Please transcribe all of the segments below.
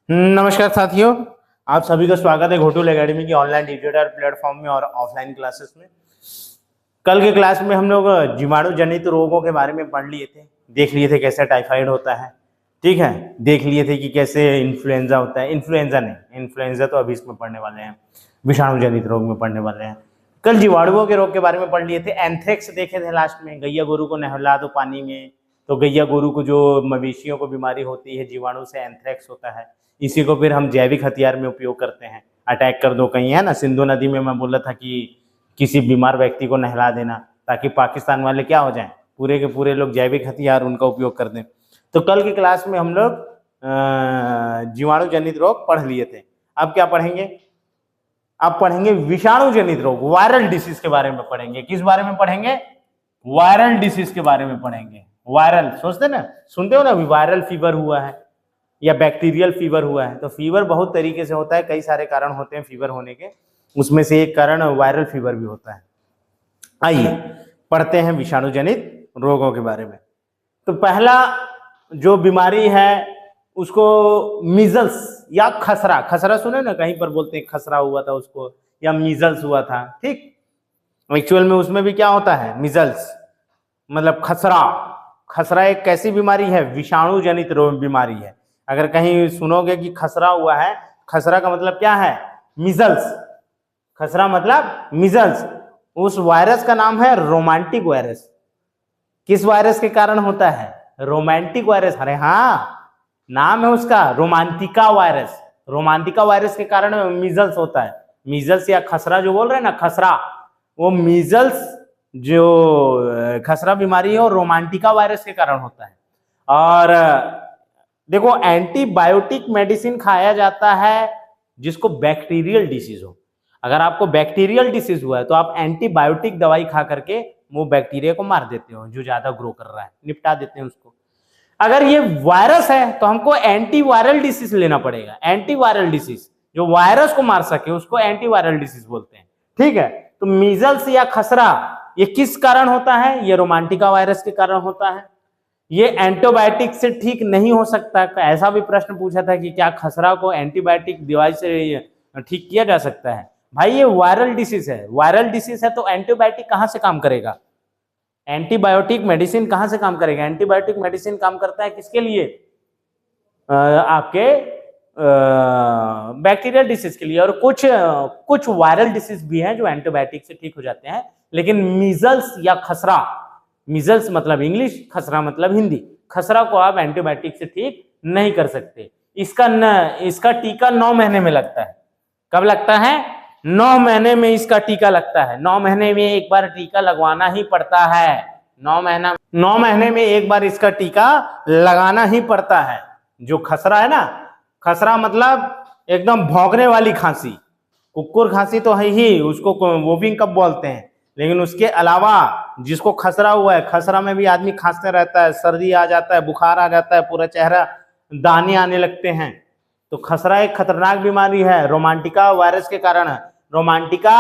नमस्कार साथियों, आप सभी का स्वागत है घोटुल एकेडमी की ऑनलाइन डिजिटल प्लेटफॉर्म में और ऑफलाइन क्लासेस में। कल के क्लास में हम लोग जीवाणु जनित रोगों के बारे में पढ़ लिए थे, देख लिए थे कैसे टाइफाइड होता है, ठीक है। देख लिए थे कि कैसे इन्फ्लुएंजा होता है, इन्फ्लुएंजा नहीं, इन्फ्लुएंजा तो अभी इसमें पढ़ने वाले हैं, विषाणु जनित रोग में पढ़ने वाले हैं। कल जीवाणुओं के रोग के बारे में पढ़ लिए थे, एंथ्रेक्स देखे थे लास्ट में। गैया गोरू को नहला दो पानी में तो गैया गोरू को जो मवेशियों को बीमारी होती है जीवाणु से, एंथ्रेक्स होता है। इसी को फिर हम जैविक हथियार में उपयोग करते हैं, अटैक कर दो कहीं, है ना। सिंधु नदी में मैं बोला था कि किसी बीमार व्यक्ति को नहला देना ताकि पाकिस्तान वाले क्या हो जाएं, पूरे के पूरे लोग जैविक हथियार उनका उपयोग कर दें। तो कल की क्लास में हम लोग जीवाणु जनित रोग पढ़ लिए थे। अब क्या पढ़ेंगे? अब पढ़ेंगे विषाणु जनित रोग, वायरल डिसीज के बारे में पढ़ेंगे। किस बारे में पढ़ेंगे? वायरल डिसीज के बारे में पढ़ेंगे। वायरल सोचते ना, सुनते हो ना, अभी वायरल फीवर हुआ है या बैक्टीरियल फीवर हुआ है। तो फीवर बहुत तरीके से होता है, कई सारे कारण होते हैं फीवर होने के, उसमें से एक कारण वायरल फीवर भी होता है। आइए पढ़ते हैं विषाणु जनित रोगों के बारे में। तो पहला जो बीमारी है उसको मीजल्स या खसरा, खसरा सुने ना, कहीं पर बोलते हैं खसरा हुआ था उसको, या मीजल्स हुआ था, ठीक। एक्चुअल में उसमें भी क्या होता है, मीजल्स मतलब खसरा। खसरा एक कैसी बीमारी है? विषाणु जनित बीमारी है। अगर कहीं सुनोगे कि खसरा हुआ है, खसरा का मतलब क्या है? मीजल्स। खसरा मतलब मीजल्स। उस वायरस का नाम है रोमांटिक वायरस। किस वायरस के कारण होता है? Romantic virus. अरे हाँ, नाम है उसका रोमांटिका वायरस। रोमांटिका वायरस के कारण मीजल्स होता है। मीजल्स या खसरा जो बोल रहे हैं ना, खसरा, वो मीजल्स जो खसरा बीमारी है और रोमांटिका वायरस के कारण होता है। और देखो, एंटीबायोटिक मेडिसिन खाया जाता है जिसको बैक्टीरियल डिसीज हो। अगर आपको बैक्टीरियल डिसीज हुआ है तो आप एंटीबायोटिक दवाई खा करके वो बैक्टीरिया को मार देते हो जो ज्यादा ग्रो कर रहा है, निपटा देते हैं उसको। अगर ये वायरस है तो हमको एंटीवायरल डिसीज लेना पड़ेगा। एंटीवायरल डिसीज जो वायरस को मार सके उसको एंटीवायरल डिसीज बोलते हैं, ठीक है। तो मीजल्स या खसरा ये किस कारण होता है? ये रोमांटिका वायरस के कारण होता है। ये एंटीबायोटिक से ठीक नहीं हो सकता। ऐसा भी प्रश्न पूछा था कि क्या खसरा को एंटीबायोटिक दवाई से ठीक किया जा सकता है? भाई ये वायरल डिसीज है, वायरल डिसीज है तो एंटीबायोटिक कहां से काम करेगा? एंटीबायोटिक मेडिसिन कहां से काम करेगा? एंटीबायोटिक मेडिसिन काम करता है किसके लिए? आपके बैक्टीरियल डिसीज के लिए। और कुछ वायरल डिसीज भी हैं जो एंटीबायोटिक से ठीक हो जाते हैं। लेकिन मीजल्स या खसरा, मीजल्स मतलब इंग्लिश, खसरा मतलब हिंदी, खसरा को आप एंटीबायोटिक से ठीक नहीं कर सकते। इसका टीका 9 महीने में लगता है। कब लगता है? 9 महीने में इसका टीका लगता है। 9 महीने में एक बार टीका लगवाना ही पड़ता है। 9 महीने में एक बार इसका टीका लगाना ही पड़ता है। जो खसरा है ना, खसरा मतलब एकदम भौंकने वाली खांसी, कुकुर खांसी तो है ही, उसको वोमिंग कब बोलते हैं। लेकिन उसके अलावा जिसको खसरा हुआ है, खसरा में भी आदमी खांसते रहता है, सर्दी आ जाता है, बुखार आ जाता है, पूरा चेहरा दाने आने लगते हैं। तो खसरा एक खतरनाक बीमारी है, रोमांटिका वायरस के कारण है। रोमांटिका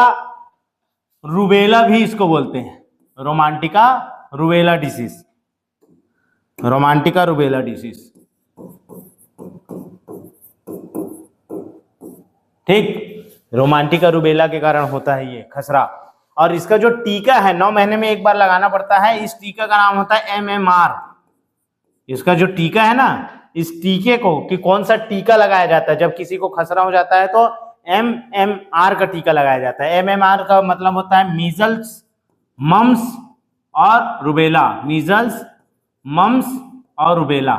रूबेला भी इसको बोलते हैं, रोमांटिका रूबेला डिसीज, रोमांटिका रूबेला डिसीज, ठीक। रोमांटिका रूबेला के कारण होता है ये खसरा। और इसका जो टीका है 9 महीने में एक बार लगाना पड़ता है। इस टीका का नाम होता है MMR। इसका जो टीका है ना, इस टीके को, कि कौन सा टीका लगाया जाता है जब किसी को खसरा हो जाता है, तो MMR का टीका लगाया जाता है। MMR का मतलब होता है मीजल्स, मम्स और रूबेला। मीजल्स, मम्स और रूबेला,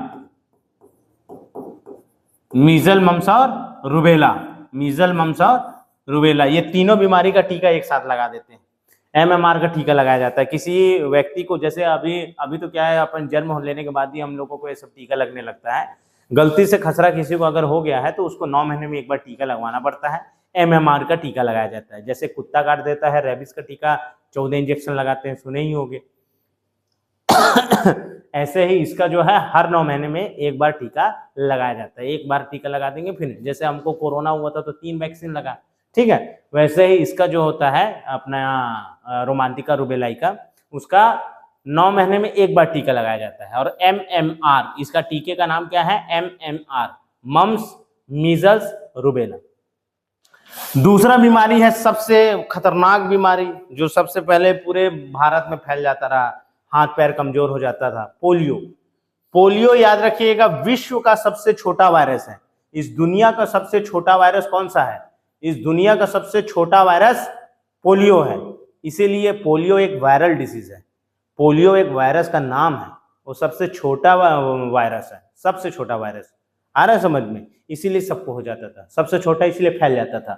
मीजल, मम्स और रूबेला, मीजल, मम्स और रूबेला, ये तीनों बीमारी का टीका एक साथ लगा देते हैं। MMR का टीका लगाया जाता है किसी व्यक्ति को। जैसे अभी तो क्या है, अपन जन्म लेने के बाद ही हम लोगों को ये सब टीका लगने लगता है। गलती से खसरा किसी को अगर हो गया है तो उसको 9 महीने में एक बार टीका लगवाना पड़ता है। MMR का टीका लगाया जाता है। जैसे कुत्ता काट देता है, रेबिस का टीका 14 इंजेक्शन लगाते हैं, सुने ही होंगे। ऐसे ही इसका जो है हर 9 महीने में एक बार टीका लगाया जाता है। एक बार टीका लगा देंगे फिर, जैसे हमको कोरोना हुआ था तो 3 वैक्सीन लगा, ठीक है। वैसे ही इसका जो होता है अपना रोमांटिका रूबेलाई का, उसका 9 महीने में एक बार टीका लगाया जाता है। और MMR, इसका टीके का नाम क्या है? MMR, mumps, measles, rubella. दूसरा बीमारी है सबसे खतरनाक बीमारी, जो सबसे पहले पूरे भारत में फैल जाता रहा, हाथ पैर कमजोर हो जाता था, पोलियो। पोलियो याद रखिएगा विश्व का सबसे छोटा वायरस है। इस दुनिया का सबसे छोटा वायरस कौन सा है? इस दुनिया का सबसे छोटा वायरस पोलियो है। इसीलिए पोलियो एक वायरल डिसीज है। पोलियो एक वायरस का नाम है, वो सबसे छोटा वायरस है, सबसे छोटा वायरस। आ रहा है समझ में? इसीलिए सबको हो जाता था, सबसे छोटा इसलिए फैल जाता था।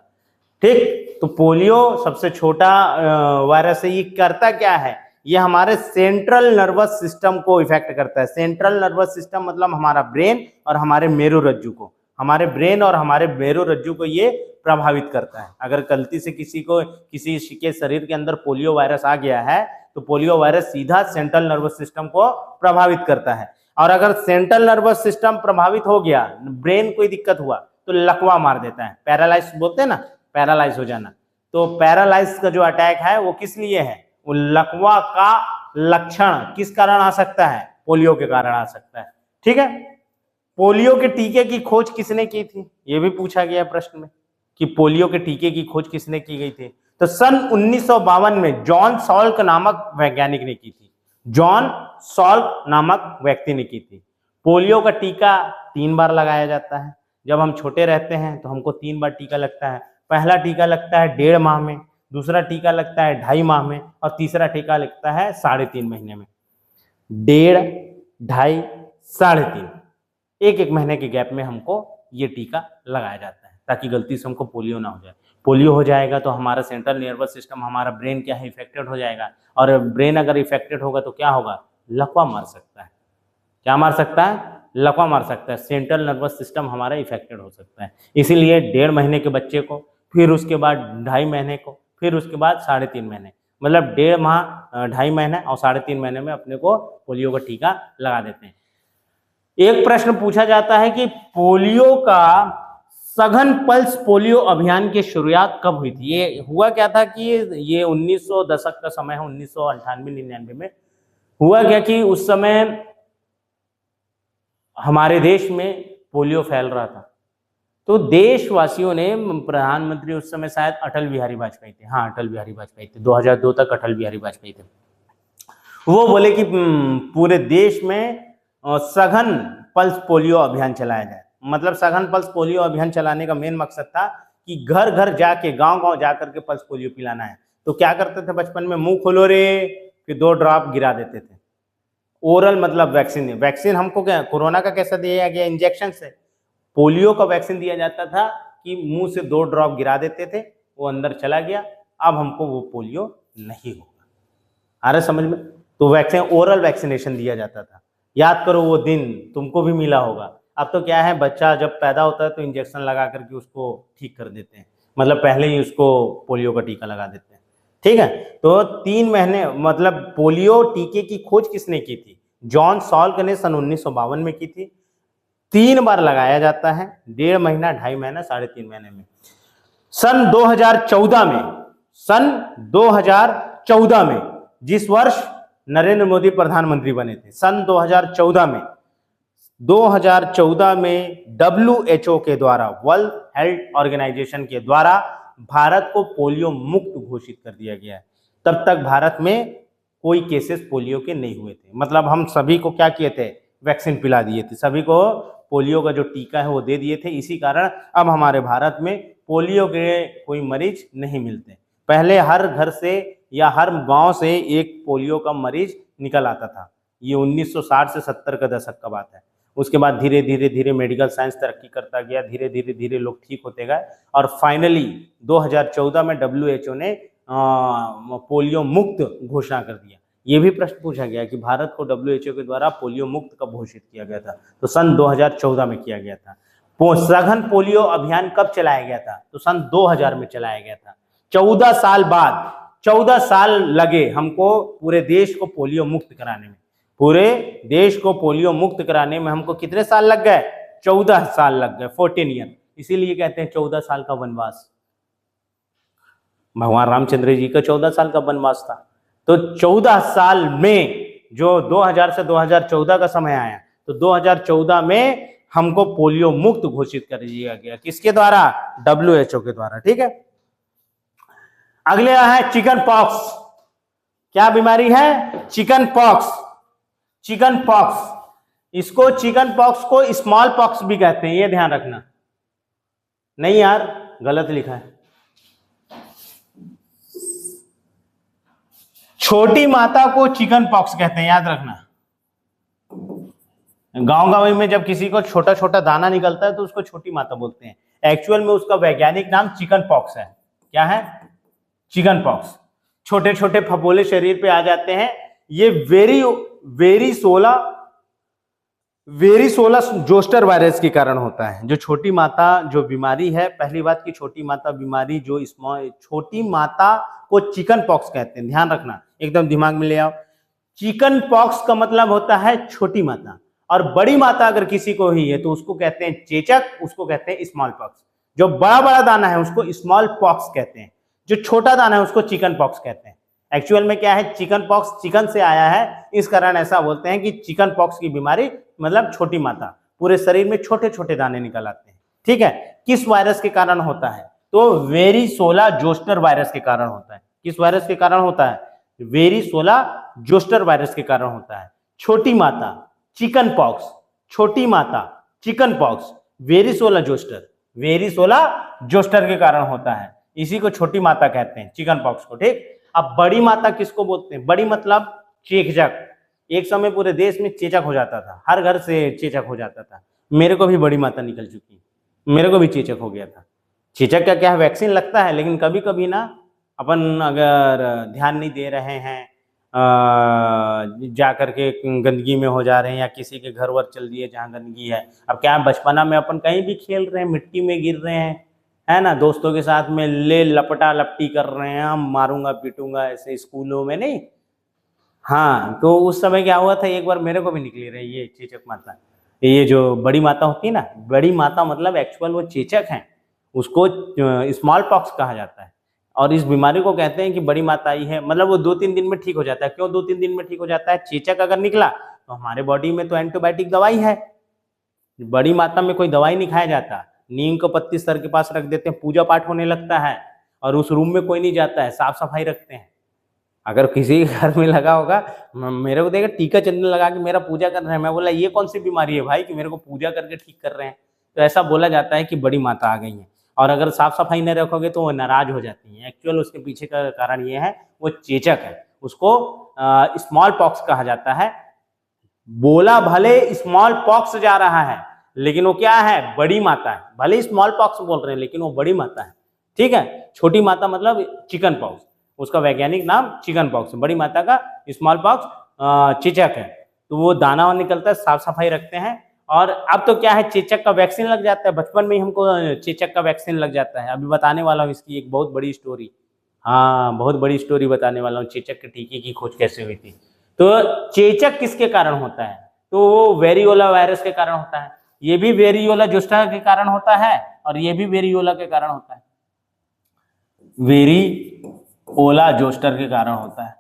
ठीक, तो पोलियो सबसे छोटा वायरस है। ये करता क्या है? ये हमारे सेंट्रल नर्वस सिस्टम को इफेक्ट करता है। सेंट्रल नर्वस सिस्टम मतलब हमारा ब्रेन और हमारे मेरुरज्जु को, हमारे ब्रेन और हमारे मेरुरज्जु को ये प्रभावित करता है। अगर गलती से किसी के शरीर के अंदर पोलियो वायरस आ गया है तो पोलियो वायरस सीधा सेंट्रल नर्वस सिस्टम को प्रभावित करता है। और अगर सेंट्रल नर्वस सिस्टम प्रभावित हो गया, ब्रेन कोई दिक्कत हुआ तो लकवा मार देता है, पैरालाइज बोलते हैं ना, पैरालाइज हो जाना। तो पैरालाइज का जो अटैक है वो किस लिए है? वो लकवा का लक्षण किस कारण आ सकता है? पोलियो के कारण आ सकता है। ठीक है, पोलियो के टीके की खोज किसने की थी? ये भी पूछा गया प्रश्न में कि पोलियो के टीके की खोज किसने की गई थी। तो सन 1952 में जॉन सॉल्क नामक वैज्ञानिक ने की थी। जॉन सॉल्क नामक व्यक्ति ने की थी। पोलियो का टीका 3 बार लगाया जाता है। जब हम छोटे रहते हैं तो हमको 3 बार टीका लगता है। पहला टीका लगता है 1.5 माह में, दूसरा टीका लगता है 2.5 माह में और तीसरा टीका लगता है 3.5 महीने में। 1.5, 2.5, 3.5, एक महीने के गैप में हमको ये टीका लगाया जाता है ताकि गलती से हमको पोलियो ना हो जाए। पोलियो हो जाएगा तो हमारा सेंट्रल नर्वस सिस्टम, हमारा ब्रेन क्या है, इफेक्टेड हो जाएगा। और ब्रेन अगर इफेक्टेड होगा तो क्या होगा? लकवा मार सकता है। क्या मार सकता है? लकवा मार सकता है। सेंट्रल नर्वस सिस्टम हमारा इफेक्टेड हो सकता है। इसीलिए 1.5 महीने के बच्चे को, फिर उसके बाद 2.5 महीने को, फिर उसके बाद 3.5 महीने, मतलब 1.5 माह, 2.5 महीने और 3.5 महीने में अपने को पोलियो का टीका लगा देते हैं। एक प्रश्न पूछा जाता है कि पोलियो का सघन पल्स पोलियो अभियान की शुरुआत कब हुई थी? ये हुआ क्या था कि ये 1900 दशक का समय है, 1998-99 में हुआ क्या कि उस समय हमारे देश में पोलियो फैल रहा था। तो देशवासियों ने, प्रधानमंत्री उस समय शायद अटल बिहारी वाजपेयी थे, हाँ अटल बिहारी वाजपेयी थे, 2002 तक अटल बिहारी वाजपेयी थे। वो बोले कि पूरे देश में सघन पल्स पोलियो अभियान चलाया जाए। मतलब सघन पल्स पोलियो अभियान चलाने का मेन मकसद था कि घर घर जाके, गांव गांव जाकर के पल्स पोलियो पिलाना है। तो क्या करते थे बचपन में? मुंह खोलो रे, फिर 2 ड्रॉप गिरा देते थे। ओरल मतलब वैक्सीन। वैक्सीन हमको क्या, कोरोना का कैसा दिया गया? इंजेक्शन से। पोलियो का वैक्सीन दिया जाता था कि मुंह से 2 ड्रॉप गिरा देते थे, वो अंदर चला गया, अब हमको वो पोलियो नहीं होगा। आ रहा समझ में? तो वैक्सीन, ओरल वैक्सीनेशन दिया जाता था। याद करो वो दिन, तुमको भी मिला होगा। अब तो क्या है, बच्चा जब पैदा होता है तो इंजेक्शन लगा करके उसको ठीक कर देते हैं, मतलब पहले ही उसको पोलियो का टीका लगा देते हैं। ठीक है, तो 3 महीने, मतलब पोलियो टीके की खोज किसने की थी? जॉन सॉल्क ने सन 1952 में की थी। 3 बार लगाया जाता है, 1.5 महीना, 2.5 महीना, 3.5 महीने में। सन 2014 में, जिस वर्ष नरेंद्र मोदी प्रधानमंत्री बने थे, सन 2014 में WHO के द्वारा, वर्ल्ड हेल्थ ऑर्गेनाइजेशन के द्वारा भारत को पोलियो मुक्त घोषित कर दिया गया है। तब तक भारत में कोई केसेस पोलियो के नहीं हुए थे। मतलब हम सभी को क्या किए थे? वैक्सीन पिला दिए थे, सभी को पोलियो का जो टीका है वो दे दिए थे। इसी कारण अब हमारे भारत में पोलियो के कोई मरीज नहीं मिलते। पहले हर घर से या हर गांव से एक पोलियो का मरीज निकल आता था। ये 1960 से 70 का दशक का बात है। उसके बाद धीरे धीरे मेडिकल साइंस तरक्की करता गया, धीरे धीरे लोग ठीक होते गए और फाइनली 2014 में WHO ने पोलियो मुक्त घोषणा कर दिया। ये भी प्रश्न पूछा गया कि भारत को WHO के द्वारा पोलियो मुक्त कब घोषित किया गया था? तो सन 2014 में किया गया था। सघन पोलियो अभियान कब चलाया गया था? तो सन 2000 में चलाया गया था। 14 साल बाद, 14 साल लगे हमको पूरे देश को पोलियो मुक्त कराने में। पूरे देश को पोलियो मुक्त कराने में हमको कितने साल लग गए? 14 साल लग गए, 14 ईयर। इसीलिए कहते हैं 14 साल का वनवास। भगवान रामचंद्र जी का 14 साल का वनवास था। तो 14 साल में, जो 2000 से 2014 का समय आया, तो 2014 में हमको पोलियो मुक्त घोषित कर दिया गया। किसके द्वारा? WHO के द्वारा। ठीक है, अगले है चिकन पॉक्स। क्या बीमारी है? Chicken pox. चिकन पॉक्स, इसको चिकन पॉक्स को स्मॉल पॉक्स भी कहते हैं, ये ध्यान रखना। नहीं यार, गलत लिखा है। छोटी माता को चिकन पॉक्स कहते हैं, याद रखना। गांव गांव में जब किसी को छोटा छोटा दाना निकलता है तो उसको छोटी माता बोलते हैं। एक्चुअल में उसका वैज्ञानिक नाम चिकन पॉक्स है। क्या है? Chicken pox. छोटे छोटे फफोले शरीर पे आ जाते हैं। ये वेरिसोला जोस्टर वायरस के कारण होता है। जो छोटी माता जो बीमारी है, पहली बात की छोटी माता बीमारी, जो छोटी माता को चिकन पॉक्स कहते हैं, ध्यान रखना, एकदम दिमाग में ले आओ। चिकन पॉक्स का मतलब होता है छोटी माता, और बड़ी माता अगर किसी को ही है तो उसको कहते हैं चेचक, उसको कहते हैं स्मॉल पॉक्स। जो बड़ा बड़ा दाना है उसको स्मॉल पॉक्स कहते हैं, जो छोटा दाना है उसको चिकन पॉक्स कहते हैं। एक्चुअल में क्या है? चिकन पॉक्स चिकन से आया है, इस कारण ऐसा बोलते हैं कि चिकन पॉक्स की बीमारी मतलब छोटी माता, पूरे शरीर में छोटे छोटे दाने निकल आते हैं। ठीक है, किस वायरस के कारण होता है? तो वेरिसोला जोस्टर वायरस के कारण होता है। किस वायरस के कारण होता है? वेरिसोला जोस्टर वायरस के कारण होता है। छोटी माता चिकन पॉक्स, छोटी माता चिकन पॉक्स, वेरिसोला जोस्टर के कारण होता है। इसी को छोटी माता कहते हैं, चिकन पॉक्स को। ठीक, अब बड़ी माता किसको बोलते हैं? बड़ी मतलब चेचक। एक समय पूरे देश में चेचक हो जाता था, हर घर से चेचक हो जाता था। मेरे को भी बड़ी माता निकल चुकी, मेरे को भी चेचक हो गया था। चेचक का क्या है? वैक्सीन लगता है, लेकिन कभी कभी ना अपन अगर ध्यान नहीं दे रहे हैं, जा करके गंदगी में हो जा रहे हैं, या किसी के घर वर चल दिए जहाँ गंदगी है। अब क्या है, बचपना में अपन कहीं भी खेल रहे हैं, मिट्टी में गिर रहे हैं, है ना, दोस्तों के साथ में ले लपटा लपटी कर रहे हैं, हम मारूंगा पीटूंगा, ऐसे स्कूलों में नहीं। हाँ, तो उस समय क्या हुआ था, एक बार मेरे को भी निकली रही ये चेचक माता। ये जो बड़ी माता होती है ना, बड़ी माता मतलब एक्चुअल वो चेचक है, उसको स्मॉल पॉक्स कहा जाता है। और इस बीमारी को कहते हैं कि बड़ी माता आई है, मतलब वो 2-3 दिन में ठीक हो जाता है। क्यों 2-3 दिन में ठीक हो जाता है? चेचक अगर निकला तो हमारे बॉडी में तो एंटीबायोटिक दवाई है, बड़ी माता में कोई दवाई नहीं खाया जाता। नीम का पत्ती सर के पास रख देते हैं, पूजा पाठ होने लगता है, और उस रूम में कोई नहीं जाता है, साफ सफाई रखते हैं। अगर किसी के घर में लगा होगा, मेरे को देखा टीका चंदन लगा के मेरा पूजा कर रहे हैं, मैं बोला ये कौन सी बीमारी है भाई कि मेरे को पूजा करके ठीक कर रहे हैं? तो ऐसा बोला जाता है कि बड़ी माता आ गई है। और अगर साफ सफाई नहीं रखोगे तो वो नाराज हो जाती है। एक्चुअल उसके पीछे का कारण ये है, वो चेचक है, उसको स्मॉल पॉक्स कहा जाता है। बोला भले स्मॉल पॉक्स जा रहा है, लेकिन वो क्या है? बड़ी माता है। भले स्मॉल पॉक्स बोल रहे हैं, लेकिन वो बड़ी माता है। ठीक है, छोटी माता मतलब चिकन पॉक्स, उसका वैज्ञानिक नाम चिकन पॉक्स। बड़ी माता का स्मॉल पॉक्स चेचक है। तो वो दाना निकलता है, साफ सफाई रखते हैं। और अब तो क्या है, चेचक का वैक्सीन लग जाता है। बचपन में ही हमको चेचक का वैक्सीन लग जाता है। अभी बताने वाला हूँ इसकी एक बहुत बड़ी स्टोरी। हाँ, बहुत बड़ी स्टोरी बताने वाला हूँ, चेचक के टीके की खोज कैसे हुई थी। तो चेचक किसके कारण होता है? तो वो वेरियोला वायरस के कारण होता है। ये भी वेरियोला जोस्टर के कारण होता है, और ये भी वेरियोला के कारण होता है, वेरियोला जोस्टर के कारण होता है।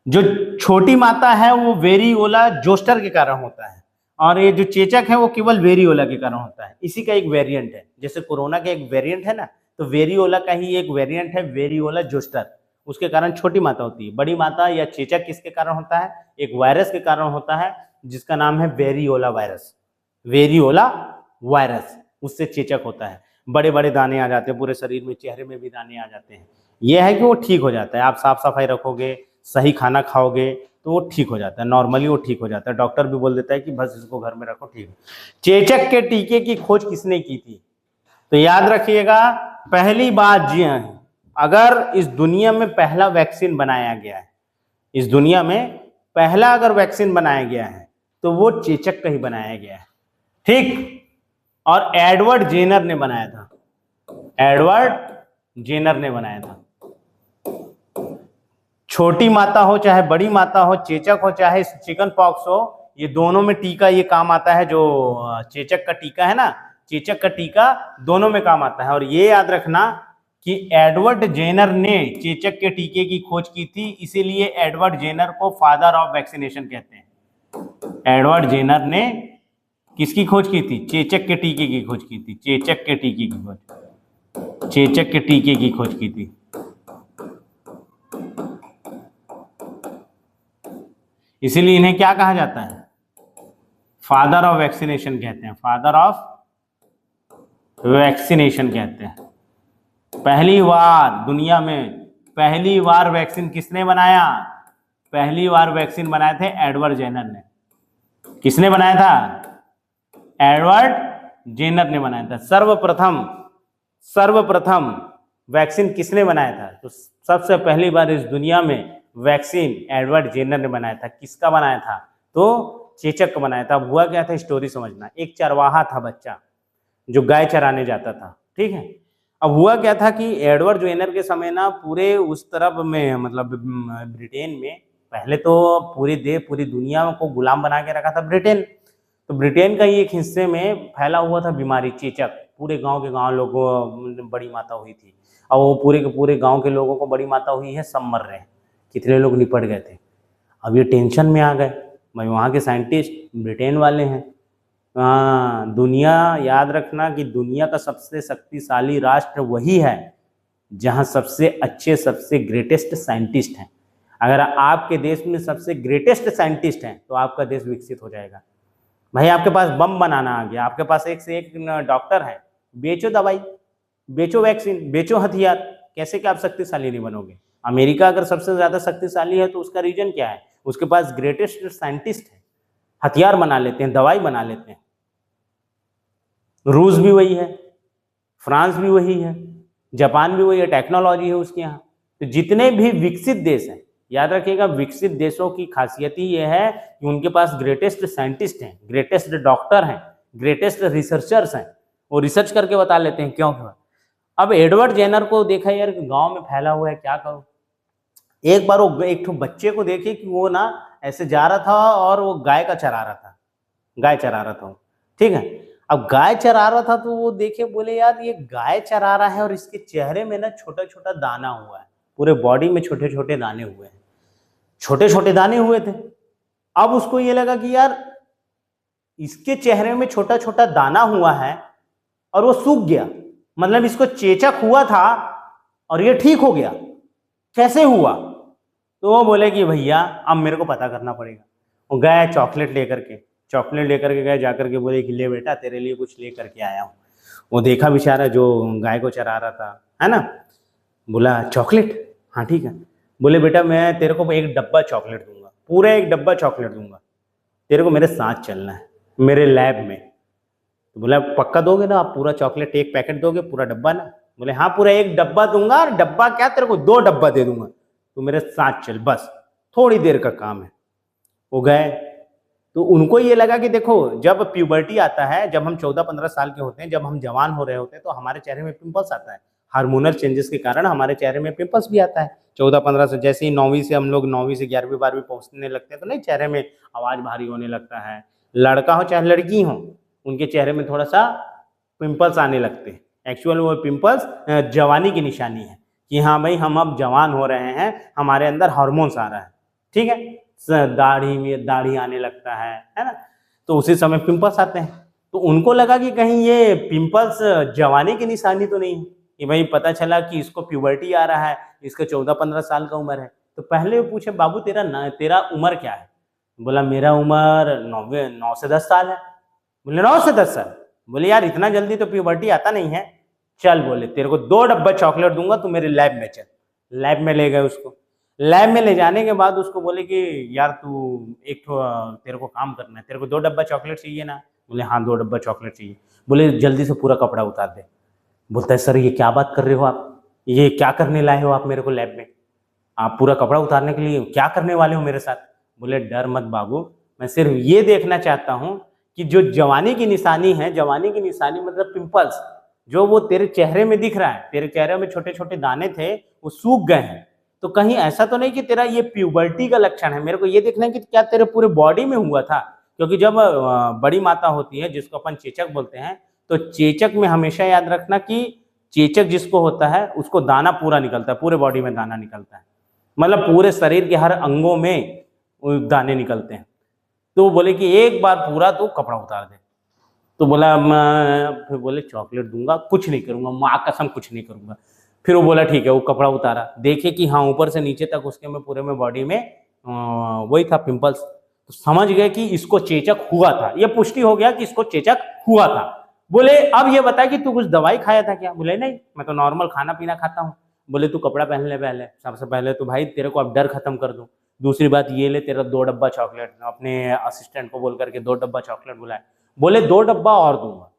जो छोटी माता है वो वेरियोला जोस्टर के कारण होता है, और ये जो चेचक है वो केवल वेरियोला के कारण होता है। इसी का एक वेरिएंट है, जैसे कोरोना का एक वेरिएंट है ना, तो वेरियोला का ही एक वेरिएंट है वेरियोला जोस्टर। उसके कारण छोटी माता होती है। बड़ी माता या चेचक किसके कारण होता है? एक वायरस के कारण होता है, जिसका नाम है वेरियोला वायरस। वेरियोला वायरस, उससे चेचक होता है। बड़े बड़े दाने आ जाते हैं पूरे शरीर में, चेहरे में भी दाने आ जाते हैं। यह है कि वो ठीक हो जाता है, आप साफ सफाई रखोगे, सही खाना खाओगे तो वो ठीक हो जाता है। नॉर्मली वो ठीक हो जाता है। डॉक्टर भी बोल देता है कि बस इसको घर में रखो, ठीक है। चेचक के टीके की खोज किसने की थी? तो याद रखिएगा, पहली बात जी हाँ, अगर इस दुनिया में पहला वैक्सीन बनाया गया है, इस दुनिया में पहला अगर वैक्सीन बनाया गया है तो वो चेचक का ही बनाया गया है। ठीक, और एडवर्ड जेनर ने बनाया था। एडवर्ड जेनर ने बनाया था। छोटी माता हो चाहे बड़ी माता हो, चेचक हो चाहे चिकन पॉक्स हो, ये दोनों में टीका ये काम आता है। जो चेचक का टीका है ना, चेचक का टीका दोनों में काम आता है। और ये याद रखना कि एडवर्ड जेनर ने चेचक के टीके की खोज की थी, इसीलिए एडवर्ड जेनर को फादर ऑफ वैक्सीनेशन कहते हैं। एडवर्ड जेनर ने किसकी खोज की थी? चेचक के टीके की खोज की थी। चेचक के टीके की खोज, चेचक के टीके की खोज की थी। इसीलिए इन्हें क्या कहा जाता है? फादर ऑफ वैक्सीनेशन कहते हैं। फादर ऑफ वैक्सीनेशन कहते हैं। पहली बार दुनिया में पहली बार वैक्सीन किसने बनाया? पहली बार वैक्सीन बनाए थे एडवर्ड जेनर ने। किसने बनाया था? एडवर्ड जेनर ने बनाया था। सर्वप्रथम वैक्सीन किसने बनाया था? तो सबसे पहली बार इस दुनिया में वैक्सीन एडवर्ड जेनर ने बनाया था। किसका बनाया था? तो चेचक का बनाया था। अब हुआ क्या था, स्टोरी समझना। एक चरवाहा था बच्चा जो गाय चराने जाता था, ठीक है। अब हुआ क्या था कि एडवर्ड जेनर के समय ना पूरे उस तरफ में, मतलब ब्रिटेन में, पहले तो पूरी दुनिया को गुलाम बना के रखा था ब्रिटेन। तो ब्रिटेन का ही एक हिस्से में फैला हुआ था बीमारी चेचक। पूरे गांव के गांव लोगों को बड़ी माता हुई थी। और वो पूरे के पूरे गांव के लोगों को बड़ी माता हुई है, सब मर रहे हैं, कितने लोग निपट गए थे। अब ये टेंशन में आ गए। भाई वहाँ के साइंटिस्ट ब्रिटेन वाले हैं। हाँ, दुनिया, याद रखना कि दुनिया का सबसे शक्तिशाली राष्ट्र वही है जहाँ सबसे अच्छे, सबसे ग्रेटेस्ट साइंटिस्ट हैं। अगर आपके देश में सबसे ग्रेटेस्ट साइंटिस्ट हैं तो आपका देश विकसित हो जाएगा। भाई आपके पास बम बनाना आ गया, आपके पास एक से एक डॉक्टर है, बेचो दवाई, बेचो वैक्सीन, बेचो हथियार। कैसे कि आप शक्तिशाली नहीं बनोगे? अमेरिका अगर सबसे ज्यादा शक्तिशाली है तो उसका रीजन क्या है? उसके पास ग्रेटेस्ट साइंटिस्ट है, हथियार बना लेते हैं, दवाई बना लेते हैं। रूस भी वही है, फ्रांस भी वही है, जापान भी वही है, टेक्नोलॉजी है उसके यहाँ। तो जितने भी विकसित देश हैं, याद रखिएगा, विकसित देशों की खासियत ही यह है कि उनके पास ग्रेटेस्ट साइंटिस्ट हैं, ग्रेटेस्ट डॉक्टर हैं, ग्रेटेस्ट रिसर्चर्स हैं। वो रिसर्च करके बता लेते हैं क्यों क्यों। अब एडवर्ड जेनर को देखा यार गांव में फैला हुआ है, क्या करो। एक बार वो एक बच्चे को देखे कि वो ना ऐसे जा रहा था और वो गाय चरा रहा था, ठीक है। अब गाय चरा रहा था तो वो देखे, बोले यार ये गाय चरा रहा है और इसके चेहरे में ना छोटा छोटा दाना हुआ है, पूरे बॉडी में छोटे छोटे दाने हुए हैं, छोटे छोटे दाने हुए थे। अब उसको ये लगा कि यार इसके चेहरे में छोटा छोटा दाना हुआ है और वो सूख गया, मतलब इसको चेचक हुआ था और ये ठीक हो गया, कैसे हुआ? तो वो बोले कि भैया अब मेरे को पता करना पड़ेगा। वो गए चॉकलेट लेकर के गए, जाकर के बोले कि ले बेटा तेरे लिए कुछ ले करके आया हूँ। वो देखा बेचारा जो गाय को चरा रहा था, है ना, बोला चॉकलेट, हाँ ठीक है। बोले बेटा मैं तेरे को एक डब्बा चॉकलेट दूंगा, पूरा एक डब्बा चॉकलेट दूंगा, तेरे को मेरे साथ चलना है मेरे लैब में। तो बोला पक्का दोगे ना आप? पूरा चॉकलेट एक पैकेट दोगे, पूरा डब्बा ना? बोले हाँ पूरा एक डब्बा दूंगा, डब्बा क्या तेरे को 2 डब्बा दे दूंगा, तो मेरे साथ चल, बस थोड़ी देर का काम है। वो गए तो उनको ये लगा कि देखो जब प्यूबर्टी आता है, जब हम 14-15 साल के होते हैं, जब हम जवान हो रहे होते हैं, तो हमारे चेहरे में पिंपल्स आता है। हार्मोनल चेंजेस के कारण हमारे चेहरे में पिंपल्स भी आता है 14-15 से। जैसे ही 9वीं से हम लोग 9वीं से 11वीं 12वीं पहुंचने लगते हैं तो नहीं, चेहरे में आवाज भारी होने लगता है। लड़का हो चाहे लड़की हो, उनके चेहरे में थोड़ा सा पिंपल्स आने लगते हैं। एक्चुअल वो पिंपल्स जवानी की निशानी है कि हाँ भाई हम अब जवान हो रहे हैं, हमारे अंदर हार्मोन्स आ रहा है, ठीक है। दाढ़ी में दाढ़ी आने लगता है ना, तो उसी समय पिंपल्स आते हैं। तो उनको लगा कि कहीं ये पिंपल्स जवानी की निशानी तो नहीं है, कि भाई पता चला कि इसको प्यूबर्टी आ रहा है, इसका 14-15 साल का उम्र है। तो पहले वो पूछे बाबू तेरा उम्र क्या है? बोला मेरा उम्र 9 से 10 साल है। बोले 9 से 10 साल? बोले यार इतना जल्दी तो प्यूबर्टी आता नहीं है, चल बोले तेरे को 2 डब्बा चॉकलेट दूंगा, तू मेरे लैब में चल। लैब में ले गए उसको। लैब में ले जाने के बाद उसको बोले कि यार तू एक तेरे को काम करना है, तेरे को 2 डब्बा चॉकलेट चाहिए ना? बोले हाँ 2 डब्बा चॉकलेट चाहिए। बोले जल्दी से पूरा कपड़ा उतार दे। बोलता है सर ये क्या बात कर रहे हो आप, ये क्या करने लाए हो आप मेरे को लैब में? आप पूरा कपड़ा उतारने के लिए क्या करने वाले हो मेरे साथ? बोले डर मत बाबू, मैं सिर्फ ये देखना चाहता हूँ कि जो जवानी की निशानी है, जवानी की निशानी मतलब पिंपल्स, जो वो तेरे चेहरे में दिख रहा है, तेरे चेहरे में छोटे छोटे दाने थे वो सूख गए हैं, तो कहीं ऐसा तो नहीं कि तेरा ये प्यूबर्टी का लक्षण है। मेरे को ये देखना है कि क्या तेरे पूरे बॉडी में हुआ था। क्योंकि जब बड़ी माता होती है जिसको अपन चेचक बोलते हैं, तो चेचक में हमेशा याद रखना कि चेचक जिसको होता है उसको दाना पूरा निकलता है, पूरे बॉडी में दाना निकलता है, मतलब पूरे शरीर के हर अंगों में दाने निकलते हैं। तो बोले कि एक बार पूरा तो कपड़ा उतार दे। तो बोला मैं, फिर बोले चॉकलेट दूंगा, कुछ नहीं करूंगा, माँ कसम कुछ नहीं करूंगा। फिर वो बोला ठीक है, वो कपड़ा उतारा, देखे कि हाँ ऊपर से नीचे तक उसके में पूरे में बॉडी में वही था पिंपल्स। तो समझ गए कि इसको चेचक हुआ था, ये पुष्टि हो गया कि इसको चेचक हुआ था। बोले अब ये बता कि तू कुछ दवाई खाया था क्या? बोले नहीं, मैं तो नॉर्मल खाना पीना खाता हूँ। बोले तू कपड़ा पहन ले पहले, सबसे पहले तो भाई तेरे को अब डर खत्म कर दूं। दूसरी बात ये ले तेरा 2 डब्बा चॉकलेट, अपने असिस्टेंट को बोल करके 2 डब्बा चॉकलेट बुलाए। बोले 2 डब्बा और दूंगा।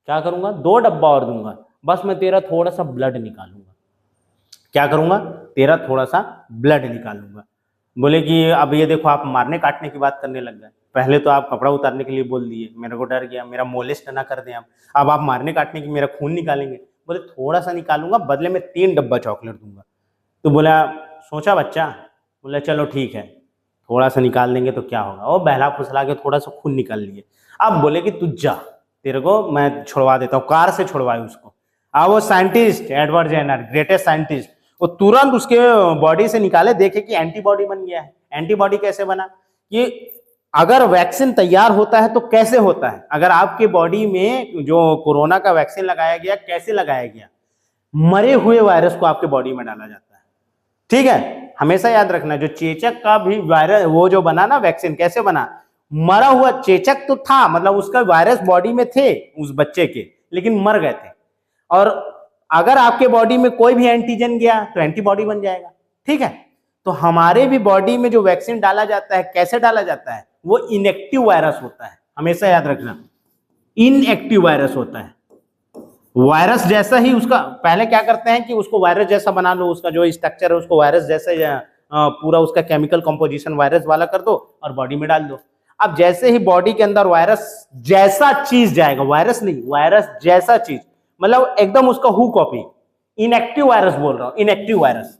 क्या करूंगा? 2 डब्बा और दूंगा, बस मैं तेरा थोड़ा सा ब्लड निकालूंगा। क्या करूंगा? तेरा थोड़ा सा ब्लड निकालूंगा। बोले कि अब ये देखो आप मारने काटने की बात करने लग गए, पहले तो आप कपड़ा उतारने के लिए बोल दिए, मेरे को डर गया, मेरा मोलेस्ट ना कर दें अब आप मारने काटने की मेरा खून निकालेंगे। बोले थोड़ा सा निकालूंगा, बदले में 3 डब्बा चॉकलेट दूंगा। तो बोला सोचा बच्चा, बोला चलो ठीक है, थोड़ा सा निकाल देंगे तो क्या होगा। वो बहला फुसला के थोड़ा सा खून निकाल लिए। अब बोले कि तू जा, तेरे को मैं छुड़वा देता हूँ, कार से छुड़वाए उसको। अब वो scientist Edward Jenner, greatest scientist, वो तुरंत उसके बॉडी से निकाले, देखे कि एंटीबॉडी बन गया है। एंटीबॉडी कैसे बना? कि अगर वैक्सीन तैयार होता है तो कैसे होता है? अगर आपके बॉडी में जो कोरोना का वैक्सीन लगाया गया, कैसे लगाया गया? मरे हुए वायरस को आपके बॉडी में डाला जाता है। ठीक है, हमेशा याद रखना, जो चेचक का भी वायरस वो जो बना ना वैक्सीन, कैसे बना? मरा हुआ चेचक तो था, मतलब उसका वायरस बॉडी में थे उस बच्चे के, लेकिन मर गए थे। और अगर आपके बॉडी में कोई भी एंटीजन गया तो एंटीबॉडी बन जाएगा। ठीक है, तो हमारे भी बॉडी में जो वैक्सीन डाला जाता है, कैसे डाला जाता है? वो इनएक्टिव वायरस होता है, हमेशा याद रखना, इनएक्टिव वायरस होता है। वायरस जैसा ही उसका, पहले क्या करते हैं कि उसको वायरस जैसा बना लो, उसका जो स्ट्रक्चर है उसको वायरस जैसे पूरा उसका केमिकल कंपोजिशन वायरस वाला कर दो और बॉडी में डाल दो। अब जैसे ही बॉडी के अंदर वायरस जैसा चीज जाएगा, वायरस नहीं, वायरस जैसा चीज, मतलब एकदम उसका हु कॉपी, इनएक्टिव वायरस बोल रहा हूं, इनएक्टिव वायरस।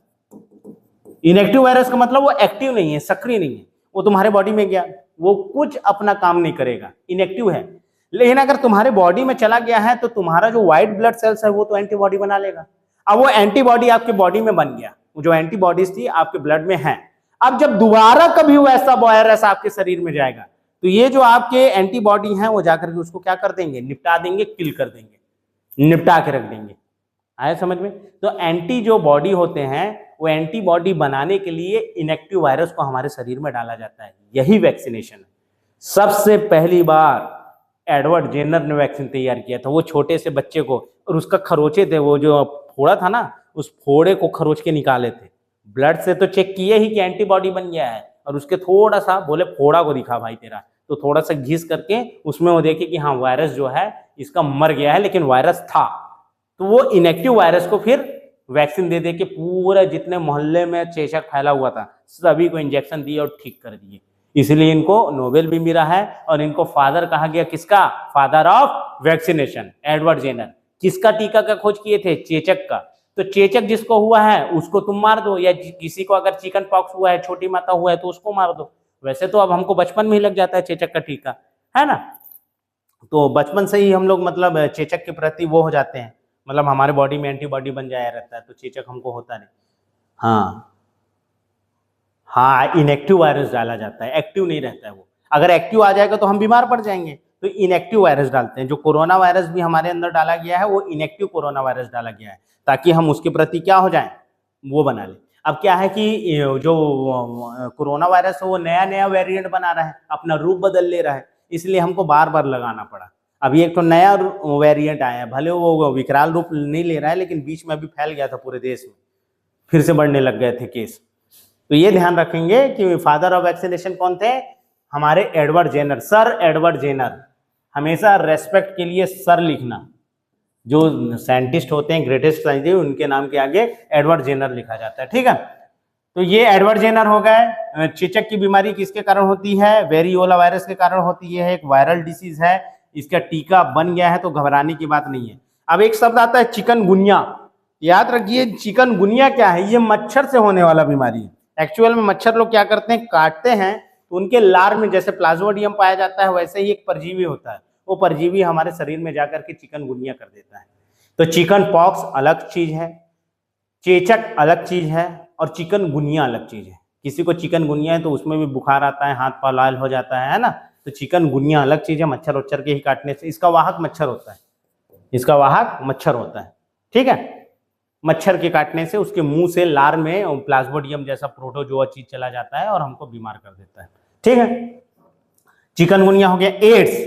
इनएक्टिव वायरस का मतलब वो एक्टिव नहीं है, सक्रिय नहीं है, वो तुम्हारे बॉडी में गया, वो कुछ अपना काम नहीं करेगा, इनएक्टिव है। लेकिन अगर तुम्हारे बॉडी में चला गया है तो तुम्हारा जो व्हाइट ब्लड सेल्स है वो तो एंटीबॉडी बना लेगा। अब वो एंटीबॉडी आपके बॉडी में बन गया, जो एंटीबॉडीज थी आपके ब्लड में है। अब जब दोबारा कभी वैसा वायरस आपके शरीर में जाएगा तो ये जो आपके एंटीबॉडी हैं वो जाकर के उसको क्या कर देंगे? निपटा देंगे, किल कर देंगे, निपटा के रख देंगे। आया समझ में? तो एंटी जो बॉडी होते हैं वो एंटीबॉडी बनाने के लिए इनएक्टिव वायरस को हमारे शरीर में डाला जाता है, यही वैक्सीनेशन है। सबसे पहली बार एडवर्ड जेनर ने वैक्सीन तैयार किया था, वो छोटे से बच्चे को, और उसका खरोचे थे, वो जो फोड़ा था ना, उस फोड़े को खरोच के निकाले थे। ब्लड से तो चेक किए ही कि एंटीबॉडी बन गया है, और उसके थोड़ा सा बोले फोड़ा को दिखा भाई तेरा, तो थोड़ा सा घिस करके उसमें वो देखे कि हाँ वायरस जो है इसका मर गया है, लेकिन वायरस था। तो वो इनएक्टिव वायरस को फिर वैक्सीन दे दे के पूरे जितने मोहल्ले में चेचक फैला हुआ था सभी को इंजेक्शन दिए और ठीक कर दिए। इसलिए इनको नोबेल भी मिला है, और इनको फादर कहा गया, किसका? Father of vaccination, Edward Jenner. किसका टीका का खोज किए थे? चेचक का। तो चेचक जिसको हुआ है उसको तुम मार दो, या किसी को अगर चिकन पॉक्स हुआ है, छोटी माता हुआ है, तो उसको मार दो। वैसे तो अब हमको बचपन में ही लग जाता है चेचक का टीका, है ना? तो बचपन से ही हम लोग मतलब चेचक के प्रति वो हो जाते हैं, मतलब हमारे बॉडी में एंटीबॉडी बन जाया रहता है, तो चेचक हमको होता नहीं। हाँ हाँ, इनएक्टिव वायरस डाला जाता है, एक्टिव नहीं रहता है वो। अगर एक्टिव आ जाएगा तो हम बीमार पड़ जाएंगे, तो इनएक्टिव वायरस डालते हैं। जो कोरोना वायरस भी हमारे अंदर डाला गया है वो इनएक्टिव कोरोना वायरस डाला गया है, ताकि हम उसके प्रति क्या हो जाएं, वो बना ले। अब क्या है कि जो कोरोना वायरस है वो नया नया वेरिएंट बना रहा है, अपना रूप बदल ले रहा है, इसलिए हमको बार बार लगाना पड़ा। अभी एक तो नया वेरिएंट आया है, भले वो विकराल रूप नहीं ले रहा है, लेकिन बीच में अभी फैल गया था पूरे देश में, फिर से बढ़ने लग गए थे केस। तो ये ध्यान रखेंगे कि फादर ऑफ वैक्सीनेशन कौन थे? हमारे Edward Jenner, sir Edward Jenner. हमेशा रेस्पेक्ट के लिए सर लिखना, जो साइंटिस्ट होते हैं ग्रेटेस्ट साइंटिस्ट, उनके नाम के आगे एडवर्ड जेनर लिखा जाता है। ठीक है, तो ये एडवर्ड जेनर हो गए। चेचक की बीमारी किसके कारण होती है? वेरियोला वायरस के कारण होती है, एक वायरल डिसीज है, इसका टीका बन गया है तो घबराने की बात नहीं है। अब एक शब्द आता है चिकनगुनिया, याद रखिए चिकनगुनिया क्या है? ये मच्छर से होने वाला बीमारी है। एक्चुअल में मच्छर लोग क्या करते हैं, काटते हैं तो उनके लार में जैसे प्लाज्मोडियम पाया जाता है, वैसे ही एक परजीवी होता है, वो परजीवी हमारे शरीर में जाकर के चिकनगुनिया कर देता है। तो चिकन पॉक्स अलग चीज है, चेचक अलग चीज है, और चिकनगुनिया अलग चीज है। किसी को चिकनगुनिया है तो उसमें भी बुखार आता है, हाथ पाँव लाल हो जाता है ना, तो चिकनगुनिया अलग चीज है, मच्छर वच्छर के ही काटने से। इसका वाहक मच्छर होता है, इसका वाहक मच्छर होता है, ठीक है। मच्छर के काटने से उसके मुंह से लार में प्लाज्मोडियम जैसा प्रोटोजोआ चीज चला जाता है और हमको बीमार कर देता है, ठीक है। चिकनगुनिया हो गया। एड्स,